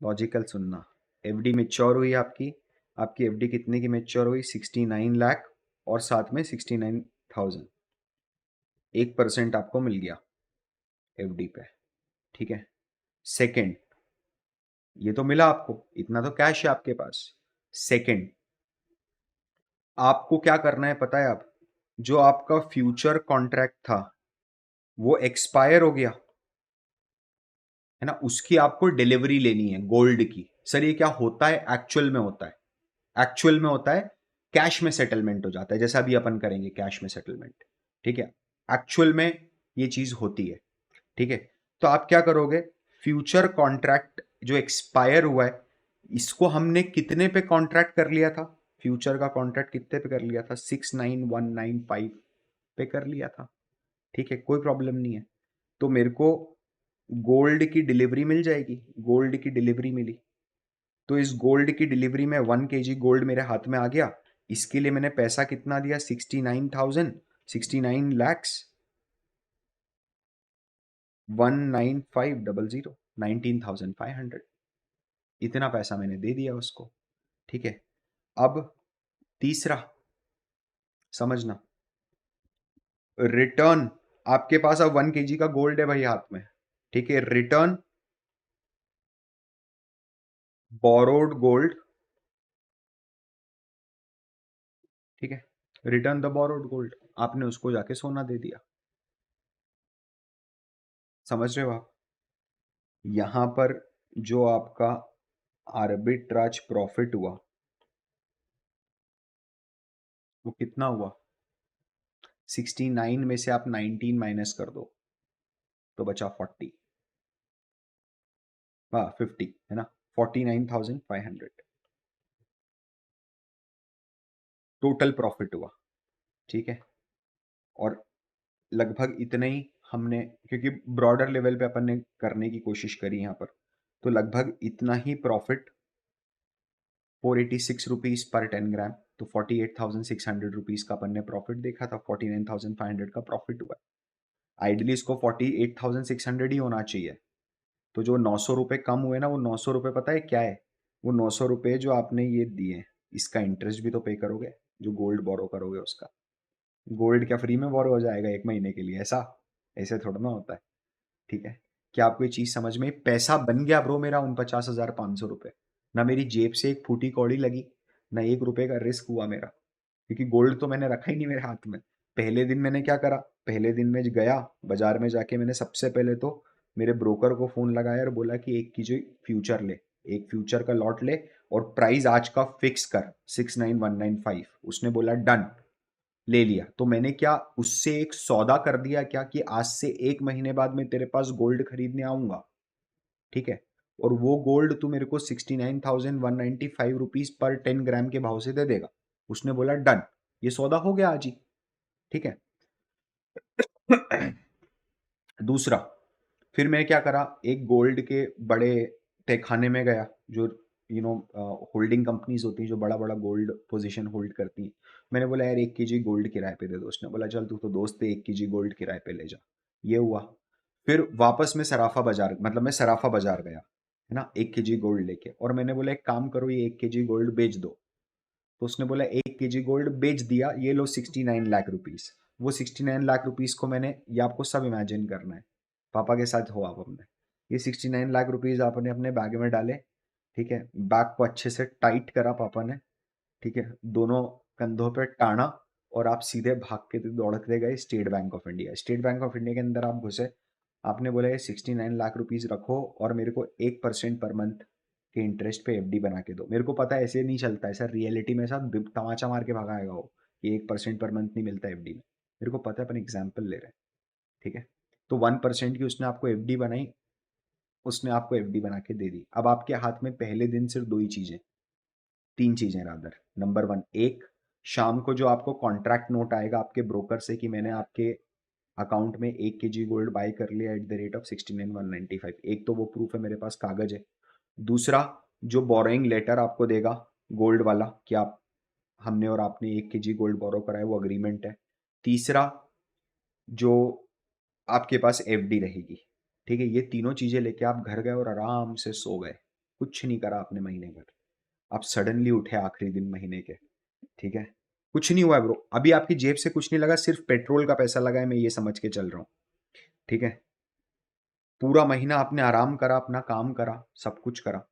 Speaker 1: लॉजिकल सुनना। एफडी मिच्योर हुई आपकी, आपकी एफडी कितने की मिच्योर हुई? 69 लाख और साथ में 69,000, 1% आपको मिल गया एफडी पे, ठीक है। सेकंड, ये तो मिला आपको, इतना तो कैश है आपके पास। सेकंड, आपको क्या करना है पता है? आप जो आपका फ्यूचर कॉन्ट्रैक्ट था वो एक्सपायर हो गया है ना, उसकी आपको डिलीवरी लेनी है गोल्ड की। सर ये क्या होता है? एक्चुअल में होता है, एक्चुअल में होता है, कैश में सेटलमेंट हो जाता है, जैसा अभी अपन करेंगे कैश में सेटलमेंट, ठीक है। एक्चुअल में ये चीज होती है, ठीक है। तो आप क्या करोगे? फ्यूचर कॉन्ट्रैक्ट जो एक्सपायर हुआ है, इसको हमने कितने पे कॉन्ट्रैक्ट कर लिया था? फ्यूचर का कॉन्ट्रैक्ट कितने पे कर लिया था? 69195 पे कर लिया था, ठीक है, कोई प्रॉब्लम नहीं है। तो मेरे को गोल्ड की डिलीवरी मिल जाएगी, गोल्ड की डिलीवरी मिली, तो इस गोल्ड की डिलीवरी में 1 kg गोल्ड मेरे हाथ में आ गया। इसके लिए मैंने पैसा कितना दिया? 69,000, 69 lakhs, 19500, 19,500, इतना पैसा मैंने दे दिया उसको, ठीक है। अब तीसरा समझना, रिटर्न, आपके पास अब 1 kg का गोल्ड है भाई हाथ में, ठीक है। रिटर्न बोरोड गोल्ड, ठीक है, रिटर्न द बोरोड गोल्ड, आपने उसको जाके सोना दे दिया। समझ रहे हो आप? यहां पर जो आपका आर्बिट्राज प्रॉफिट हुआ वो कितना हुआ? 69 में से आप 19 माइनस कर दो तो बचा 40, हाँ 50 है ना, 49,500 टोटल प्रॉफिट हुआ, ठीक है। और लगभग इतना ही हमने, क्योंकि ब्रॉडर लेवल पे अपन ने करने की कोशिश करी यहाँ पर, तो लगभग इतना ही प्रॉफिट, 486 रुपीज पर 10 ग्राम, तो 48,600 रुपीज का अपन ने प्रॉफिट देखा था, 49,500 का प्रॉफिट हुआ। आइडली इसको 48,600 ही होना चाहिए। तो जो 900 रुपये कम हुए ना, वो 900 रुपये पता है क्या है? वो 900 रुपये जो आपने ये दिए, इसका इंटरेस्ट भी तो पे करोगे, जो गोल्ड बोरो करोगे उसका। गोल्ड क्या फ्री में बोरो हो जाएगा 1 महीने के लिए? ऐसा ऐसे थोड़ा ना होता है। ठीक है, क्या आपको ये चीज समझ में? पैसा बन गया ब्रो मेरा उन 50,500 रुपये। ना मेरी जेब से एक फूटी कौड़ी लगी, ना 1 रुपए का रिस्क हुआ मेरा, क्योंकि गोल्ड तो मैंने रखा ही नहीं मेरे हाथ में। पहले दिन मैंने क्या करा, पहले दिन में गया बाजार में, जाके मैंने सबसे पहले तो मेरे ब्रोकर को फोन लगाया और बोला कि 1 kg फ्यूचर ले, एक फ्यूचर का लॉट ले, और प्राइस आज का फिक्स कर 69195। उसने बोला डन, ले लिया। तो मैंने क्या उससे एक सौदा कर दिया क्या, कि आज से 1 महीने बाद मैं तेरे पास गोल्ड खरीदने आऊंगा, ठीक है, और वो गोल्ड तू मेरे को 69,195 रुपीज पर 10 ग्राम के भाव से दे देगा। उसने बोला डन, ये सौदा हो गया आज ही, ठीक है। दूसरा, फिर मैं क्या करा, एक गोल्ड के बड़े तहखाने में गया, जो होल्डिंग कंपनीज होती हैं जो बड़ा बड़ा गोल्ड पोजीशन होल्ड करती हैं। मैंने बोला यार 1 kg गोल्ड किराए पे दे दो। उसने बोला चल तू तो दोस्त है, 1 kg गोल्ड किराए पे ले जा। ये हुआ। फिर वापस मैं सराफा बाजार, मतलब मैं सराफा बाजार गया, है ना, 1 kg गोल्ड लेके, और मैंने बोला एक काम करो, ये 1 kg गोल्ड बेच दो। तो उसने बोला 1 kg गोल्ड बेच दिया, ये लो 69 लाख रुपीज। वो 69 लाख रुपीज को मैंने, ये आपको सब इमेजिन करना है, पापा के साथ हो आप अपने, ये 69 लाख रुपीज आपने अपने बैग में डाले, ठीक है, बैग को अच्छे से टाइट करा पापा ने, ठीक है, दोनों कंधों पे टाना, और आप सीधे भाग के दौड़ते गए state bank of India. State bank of India के अंदर आप घुसे, आपने बोला ये 69 लाख रुपीज रखो, और मेरे को 1% पर मंथ के इंटरेस्ट पे एफडी बना के दो। मेरे को पता है ऐसे नहीं चलता है सर, रियलिटी में साथ तमाचा मार के भगाएगा वो, कि 1% पर मंथ नहीं मिलता एफडी में। मेरे को पता है, अपन एग्जाम्पल ले रहे हैं, ठीक है। तो 1% की उसने आपको एफडी बनाई, उसने आपको एफडी बना के दे दी। अब आपके हाथ में पहले दिन सिर्फ दो ही चीजें, तीन चीजें रादर। नंबर वन, एक, शाम को जो आपको कॉन्ट्रैक्ट नोट आएगा आपके ब्रोकर से कि मैंने आपके अकाउंट में 1 kg गोल्ड बाय कर लिया एट द रेट ऑफ 69,195, एक तो वो प्रूफ है, मेरे पास कागज है। दूसरा, जो बोरोइंग लेटर आपको देगा गोल्ड वाला, कि आप, हमने और आपने 1 kg गोल्ड बोरो करा है, वो अग्रीमेंट है। तीसरा, जो आपके पास एफडी रहेगी, ठीक है। ये तीनों चीजें लेके आप घर गए और आराम से सो गए, कुछ नहीं करा आपने महीने भर। आप सडनली उठे आखिरी दिन महीने के, ठीक है, कुछ नहीं हुआ है ब्रो, अभी आपकी जेब से कुछ नहीं लगा, सिर्फ पेट्रोल का पैसा लगा है, मैं ये समझ के चल रहा हूँ, ठीक है। पूरा महीना आपने आराम करा, अपना काम करा, सब कुछ करा,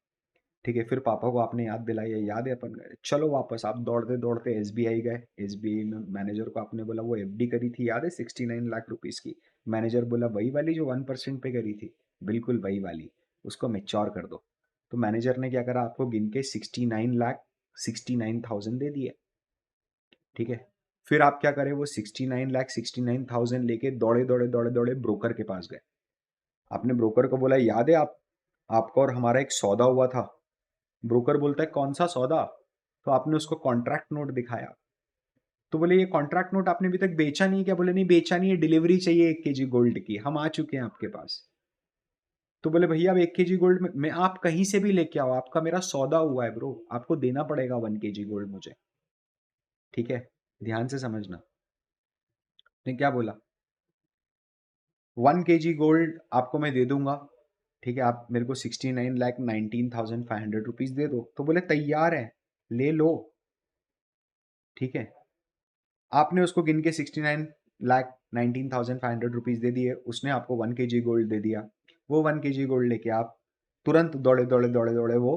Speaker 1: ठीक है। फिर पापा को आपने याद दिलाई, याद है अपन गए, चलो वापस, आप दौड़ते दौड़ते एसबीआई गए। एसबीआई में मैनेजर को आपने बोला वो एफडी करी थी, याद है 69 लाख रुपीज की? मैनेजर बोला वही वाली जो 1% पे करी थी, बिल्कुल वही वाली, उसको मेच्योर कर दो। तो मैनेजर ने क्या करा, आपको गिन के 69 लाख 69,000 दे दिए, ठीक है। फिर आप क्या करें, वो 69 लाख 69,000 लेके दौड़े दौड़े दौड़े दौड़े ब्रोकर के पास गए। आपने ब्रोकर को बोला याद है आप, आपका और हमारा एक सौदा हुआ था। ब्रोकर बोलता है कौन सा सौदा? तो आपने उसको कॉन्ट्रैक्ट नोट दिखाया। तो बोले ये कॉन्ट्रैक्ट नोट आपने अभी तक बेचा नहीं क्या? बोले नहीं बेचा नहीं है, डिलीवरी चाहिए 1 kg गोल्ड की, हम आ चुके हैं आपके पास। तो बोले भैया अब 1 kg गोल्ड में आप कहीं से भी लेके आओ, आपका मेरा सौदा हुआ है ब्रो, आपको देना पड़ेगा 1 kg गोल्ड मुझे, ठीक है। ध्यान से समझना, ने क्या बोला, 1 kg गोल्ड आपको मैं दे दूंगा, ठीक है, आप मेरे को 69 लाख 19,500 रुपीज दे दो। तो बोले तैयार है, ले लो, ठीक है। आपने उसको गिन के 69 लाख 19,500 रुपीज दे दिए, उसने आपको 1 kg गोल्ड दे दिया। वो 1 kg गोल्ड लेके आप तुरंत दौड़े दौड़े दौड़े दौड़े वो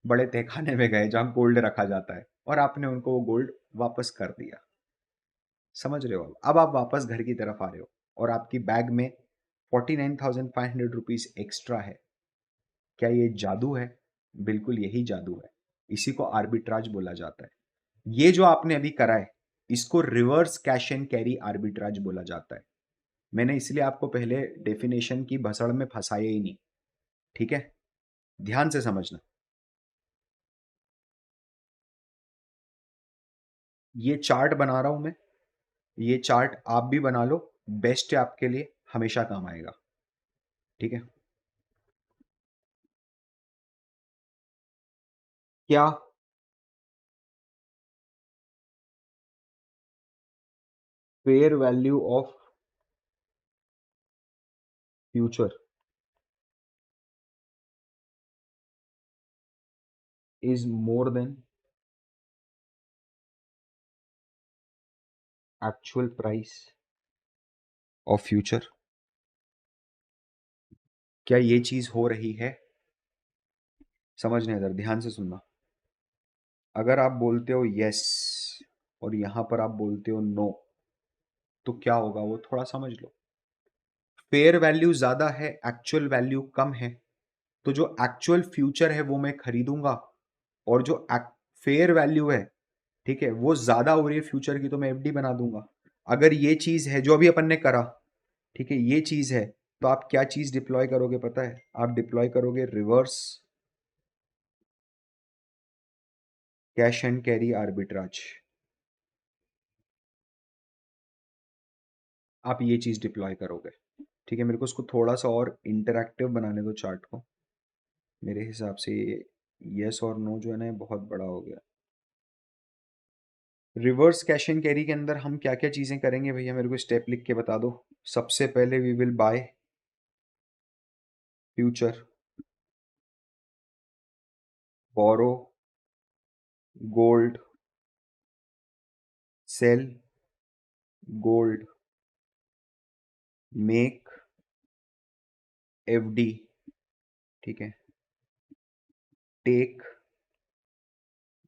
Speaker 1: बड़े तहखाने में गए जहां गोल्ड रखा जाता है, और आपने उनको वो गोल्ड वापस कर दिया। समझ रहे हो? अब आप वापस घर की तरफ आ रहे हो, और आपकी बैग में 49,500 रुपीज एक्स्ट्रा है। क्या ये जादू है? बिल्कुल यही जादू है, इसी को आर्बिट्राज बोला जाता है। ये जो आपने अभी करा है, इसको reverse cash and carry arbitrage बोला जाता है। मैंने इसलिए आपको पहले डेफिनेशन की भसड़ में फंसाया ही नहीं, ठीक है। ध्यान से समझना, ये चार्ट बना रहा हूं मैं, ये चार्ट आप भी बना लो, बेस्ट है आपके लिए, हमेशा काम आएगा, ठीक है। क्या fair value of future is more then actual price of future? क्या ये चीज हो रही है? समझने, इधर ध्यान से सुनना। अगर आप बोलते हो यस और यहां पर आप बोलते हो नो, तो क्या होगा वो थोड़ा समझ लो। फेयर वैल्यू ज्यादा है, एक्चुअल वैल्यू कम है, तो जो एक्चुअल फ्यूचर है वो मैं खरीदूंगा, और जो फेयर वैल्यू है, ठीक है, वो ज्यादा हो रही है फ्यूचर की, तो मैं एफडी बना दूंगा। अगर ये चीज है जो अभी अपन ने करा, ठीक है, ये चीज है, तो आप क्या चीज डिप्लॉय करोगे पता है? आप डिप्लॉय करोगे reverse cash and carry arbitrage. आप ये चीज डिप्लॉय करोगे। ठीक है, मेरे को उसको थोड़ा सा और इंटरैक्टिव बनाने दो चार्ट को। मेरे हिसाब से यस और नो जो है ना, ये बहुत बड़ा हो गया। रिवर्स कैश एंड कैरी के अंदर हम क्या क्या चीजें करेंगे भैया, मेरे को स्टेप लिख के बता दो। सबसे पहले we will buy future, borrow gold, sell gold, make FD, ठीक है, टेक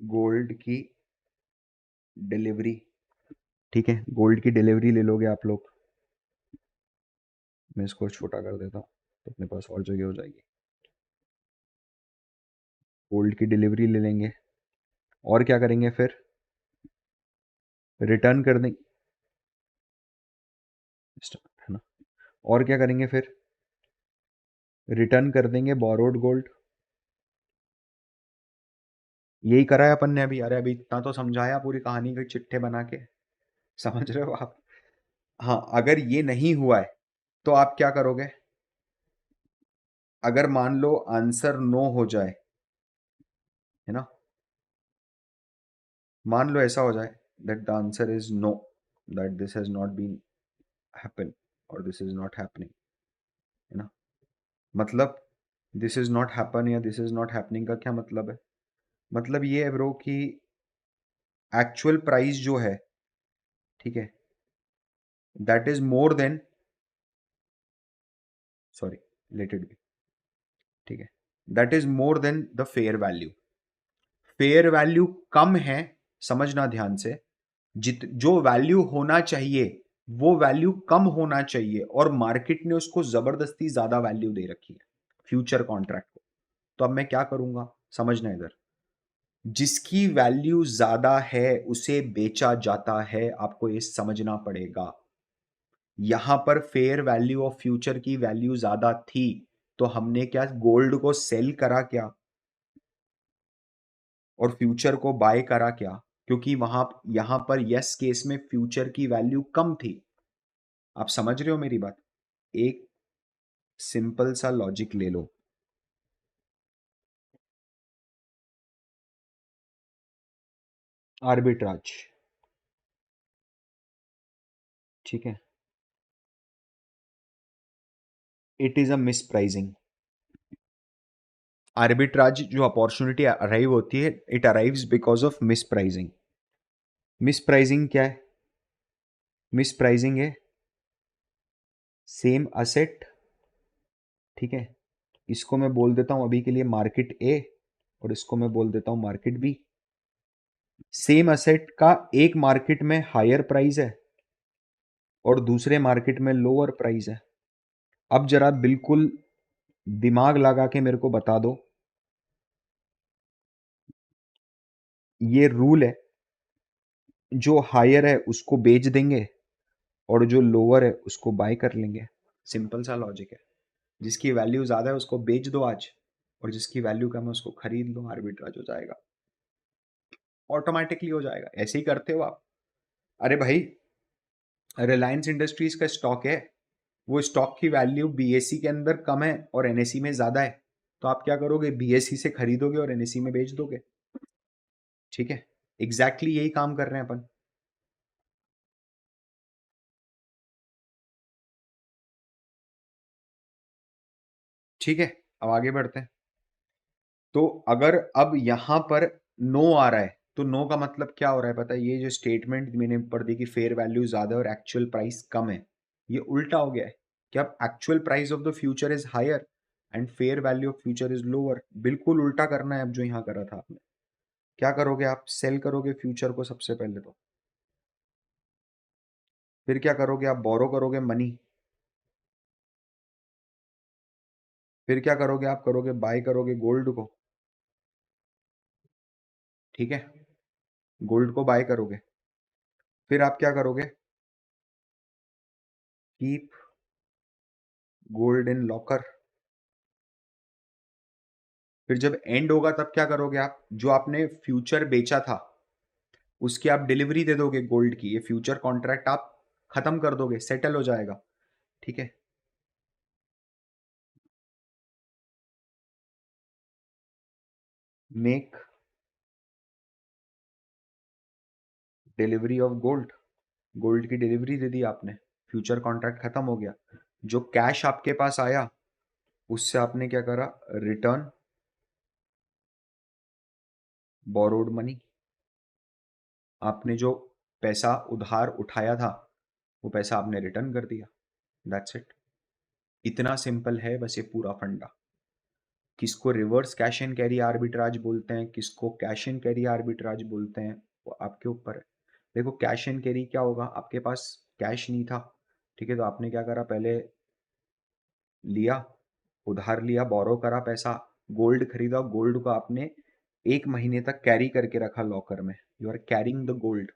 Speaker 1: गोल्ड की डिलीवरी। ठीक है, गोल्ड की डिलीवरी ले लोगे आप लोग। मैं इसको छोटा कर देता हूँ तो अपने पास और जगह हो जाएगी। गोल्ड की डिलीवरी ले लेंगे, और क्या करेंगे फिर? रिटर्न कर देंगे, है ना? और क्या करेंगे फिर? रिटर्न कर देंगे बोरोड गोल्ड। यही करा है अपन ने अभी। अरे अभी इतना तो समझाया पूरी कहानी के चिट्ठे बना के, समझ रहे हो आप? हाँ, अगर ये नहीं हुआ है तो आप क्या करोगे? अगर मान लो आंसर नो हो जाए, है ना, मान लो ऐसा हो जाए that the answer is no, that this has not been happen और दिस इज नॉट हैपनिंग, है ना, मतलब दिस इज नॉट हैपन या दिस इज नॉट हैपनिंग का क्या मतलब है? मतलब ये है ब्रो कि एक्चुअल प्राइस जो है, ठीक है, that is more than, sorry, let it be, ठीक है, that is more than the fair value. Fair value कम है, समझना ध्यान से। जित जो वैल्यू होना चाहिए वो वैल्यू कम होना चाहिए, और मार्केट ने उसको जबरदस्ती ज्यादा वैल्यू दे रखी है फ्यूचर कॉन्ट्रैक्ट को। तो अब मैं क्या करूंगा, समझना इधर। जिसकी वैल्यू ज्यादा है उसे बेचा जाता है, आपको ये समझना पड़ेगा। यहां पर फेयर वैल्यू ऑफ फ्यूचर की वैल्यू ज्यादा थी, तो हमने क्या गोल्ड को सेल करा क्या, और फ्यूचर को बाय करा क्या? क्योंकि वहां यहां पर यस केस में फ्यूचर की वैल्यू कम थी। आप समझ रहे हो मेरी बात? एक सिंपल सा लॉजिक ले लो। आर्बिट्राज, ठीक है, it is a miss pricing. Arbitrage जो अपॉर्चुनिटी अराइव होती है, it arrives because of miss pricing. Miss pricing क्या है? मिस प्राइसिंग है सेम असेट, ठीक है, इसको मैं बोल देता हूं अभी के लिए मार्केट ए, और इसको मैं बोल देता हूं मार्केट बी। सेम असेट का एक मार्केट में हायर प्राइस है और दूसरे मार्केट में लोअर प्राइस है। अब जरा बिल्कुल दिमाग लगा के मेरे को बता दो, ये रूल है, जो हायर है उसको बेच देंगे और जो लोअर है उसको बाय कर लेंगे। सिंपल सा लॉजिक है। जिसकी वैल्यू ज्यादा है उसको बेच दो आज, और जिसकी वैल्यू कम है उसको खरीद लो, आर्बिट्राज हो जाएगा, ऑटोमेटिकली हो जाएगा। ऐसे ही करते हो आप। अरे भाई, रिलायंस इंडस्ट्रीज का स्टॉक है, वो स्टॉक की वैल्यू बीएससी के अंदर कम है और एनएससी में ज्यादा है, तो आप क्या करोगे? बीएससी से खरीदोगे और एनएससी में बेच दोगे। ठीक है, एग्जैक्टली यही काम कर रहे हैं अपन। ठीक है, अब आगे बढ़ते हैं। तो अगर अब यहां पर नो आ रहा है तो नो का मतलब क्या हो रहा है पता है? ये जो स्टेटमेंट मैंने पढ़ दी कि फेयर वैल्यू ज्यादा है और एक्चुअल प्राइस कम है, ये उल्टा हो गया है कि अब actual price of the future is higher and fair value of future is lower. बिल्कुल उल्टा करना है अब जो यहाँ करा था आपने। क्या करोगे आप? सेल करोगे फ्यूचर को सबसे पहले तो। फिर क्या करोगे आप? बोरो करोगे मनी। फिर क्या करोगे आप? करोगे बाय करोगे गोल्ड को। ठीक है, गोल्ड को बाय करोगे। फिर आप क्या करोगे? Keep gold in locker. फिर जब एंड होगा तब क्या करोगे आप? जो आपने फ्यूचर बेचा था उसकी आप डिलीवरी दे दोगे गोल्ड की। ये फ्यूचर कॉन्ट्रैक्ट आप खत्म कर दोगे, सेटल हो जाएगा। ठीक है, make delivery of gold. Gold की डिलीवरी दे दी आपने, फ्यूचर कॉन्ट्रैक्ट खत्म हो गया। जो कैश आपके पास आया उससे आपने क्या करा? Return borrowed money. आपने जो पैसा उधार उठाया था वो पैसा आपने रिटर्न कर दिया। That's it. इतना सिंपल है बस ये पूरा फंडा। किसको reverse cash and carry arbitrage बोलते हैं, किसको कैश एंड कैरी आर्बिट्राज बोलते हैं, वो आपके ऊपर है। देखो कैश एंड कैरी क्या होगा? आपके पास कैश नहीं था, ठीक है, तो आपने क्या करा? पहले लिया, उधार लिया, बोरो करा पैसा, गोल्ड खरीदा, गोल्ड को आपने 1 महीने तक कैरी करके रखा लॉकर में। You are carrying the gold.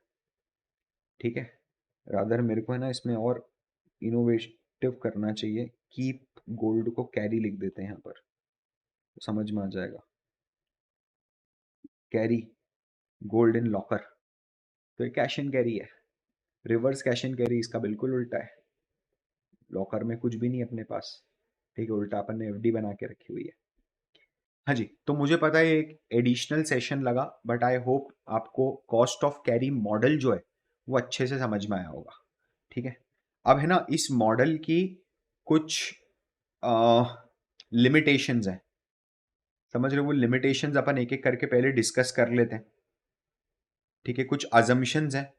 Speaker 1: ठीक है, रादर मेरे को है ना इसमें और इनोवेटिव करना चाहिए। कीप गोल्ड को कैरी लिख देते हैं यहाँ पर, तो समझ में आ जाएगा। कैरी गोल्ड इन लॉकर, तो ये कैश एंड कैरी है। रिवर्स कैश एंड कैरी इसका बिल्कुल उल्टा है। लॉकर में कुछ भी नहीं अपने पास, ठीक है, उल्टा अपन ने एफडी बना के रखी हुई है। हाँ जी, तो मुझे पता है एक एडिशनल सेशन लगा, बट आई होप आपको कॉस्ट ऑफ कैरी मॉडल जो है वो अच्छे से समझ में आया होगा। ठीक है, अब है ना इस मॉडल की कुछ लिमिटेशंस हैं। समझ रहे हो? वो लिमिटेशंस अपन एक एक करके पहले डिस्कस कर लेते हैं। ठीक है, कुछ अजम्पशंस हैं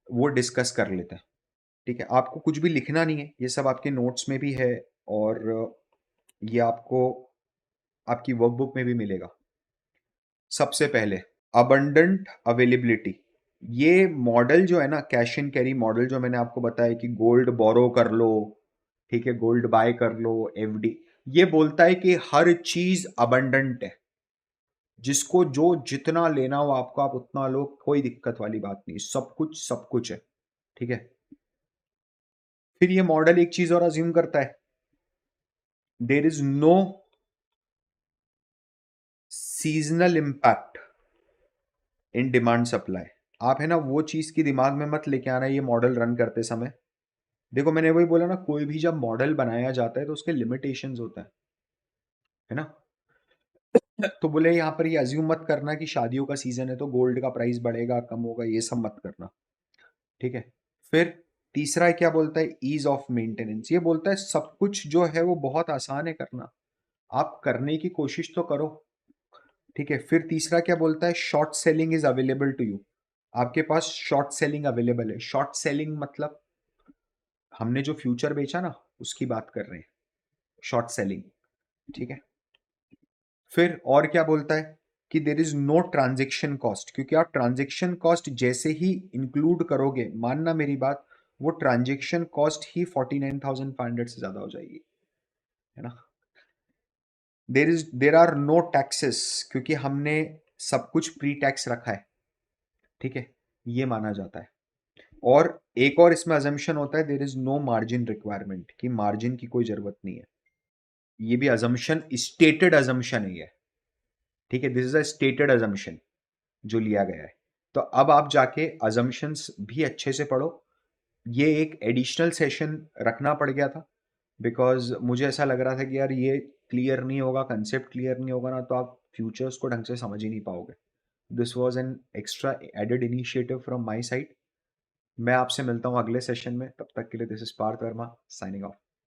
Speaker 1: वो डिस्कस कर लेते हैं। ठीक है, आपको कुछ भी लिखना नहीं है, ये सब आपके नोट्स में भी है और ये आपको आपकी वर्कबुक में भी मिलेगा। सबसे पहले अबंडेंट अवेलेबिलिटी। ये मॉडल जो है ना, कैश एंड कैरी मॉडल जो मैंने आपको बताया कि गोल्ड बोरो कर लो, ठीक है, गोल्ड बाय कर लो, एफडी, ये बोलता है कि हर चीज अबंडेंट है। जिसको जो जितना लेना हो आपको आप उतना लो, कोई दिक्कत वाली बात नहीं, सब कुछ है। ठीक है, फिर ये मॉडल एक चीज और अज्यूम करता है, there is no seasonal impact in demand supply. आप है ना वो चीज की दिमाग में मत लेके आना ये मॉडल रन करते समय। देखो मैंने वही बोला ना, कोई भी जब मॉडल बनाया जाता है तो उसके लिमिटेशंस होते हैं, है ना। तो बोले यहाँ पर ये अज्यूम मत करना कि शादियों का सीजन है तो गोल्ड का प्राइस बढ़ेगा कम होगा, ये सब मत करना। ठीक है, फिर तीसरा क्या बोलता है? Ease of maintenance. ये बोलता है सब कुछ जो है वो बहुत आसान है करना, आप करने की कोशिश तो करो। ठीक है, फिर तीसरा क्या बोलता है? Short selling is available to you. आपके पास शॉर्ट सेलिंग अवेलेबल है। शॉर्ट सेलिंग मतलब हमने जो फ्यूचर बेचा ना उसकी बात कर रहे हैं, शॉर्ट सेलिंग। ठीक है, फिर और क्या बोलता है कि there is no transaction cost, क्योंकि आप ट्रांजेक्शन कॉस्ट जैसे ही इंक्लूड करोगे, मानना मेरी बात, वो ट्रांजेक्शन कॉस्ट ही 49,500 से ज्यादा हो जाएगी, है ना। देर आर नो टैक्सेस, क्योंकि हमने सब कुछ प्री टैक्स रखा है। ठीक है, ये माना जाता है। और एक और इसमें अजम्पशन होता है, there is no margin requirement, कि मार्जिन की कोई जरूरत नहीं है। ये भी अजम्पशन, स्टेटेड अजम्पशन है ये। ठीक है, this is a stated assumption जो लिया गया है। तो अब आप जाके अजम्पशंस भी अच्छे से पढ़ो। ये एक एडिशनल सेशन रखना पड़ गया था बिकॉज मुझे ऐसा लग रहा था कि यार ये क्लियर नहीं होगा, कंसेप्ट क्लियर नहीं होगा ना तो आप फ्यूचर्स को ढंग से समझ ही नहीं पाओगे। This was an extra added initiative from my side. मैं आपसे मिलता हूँ अगले सेशन में, तब तक के लिए this is Parth Verma signing of.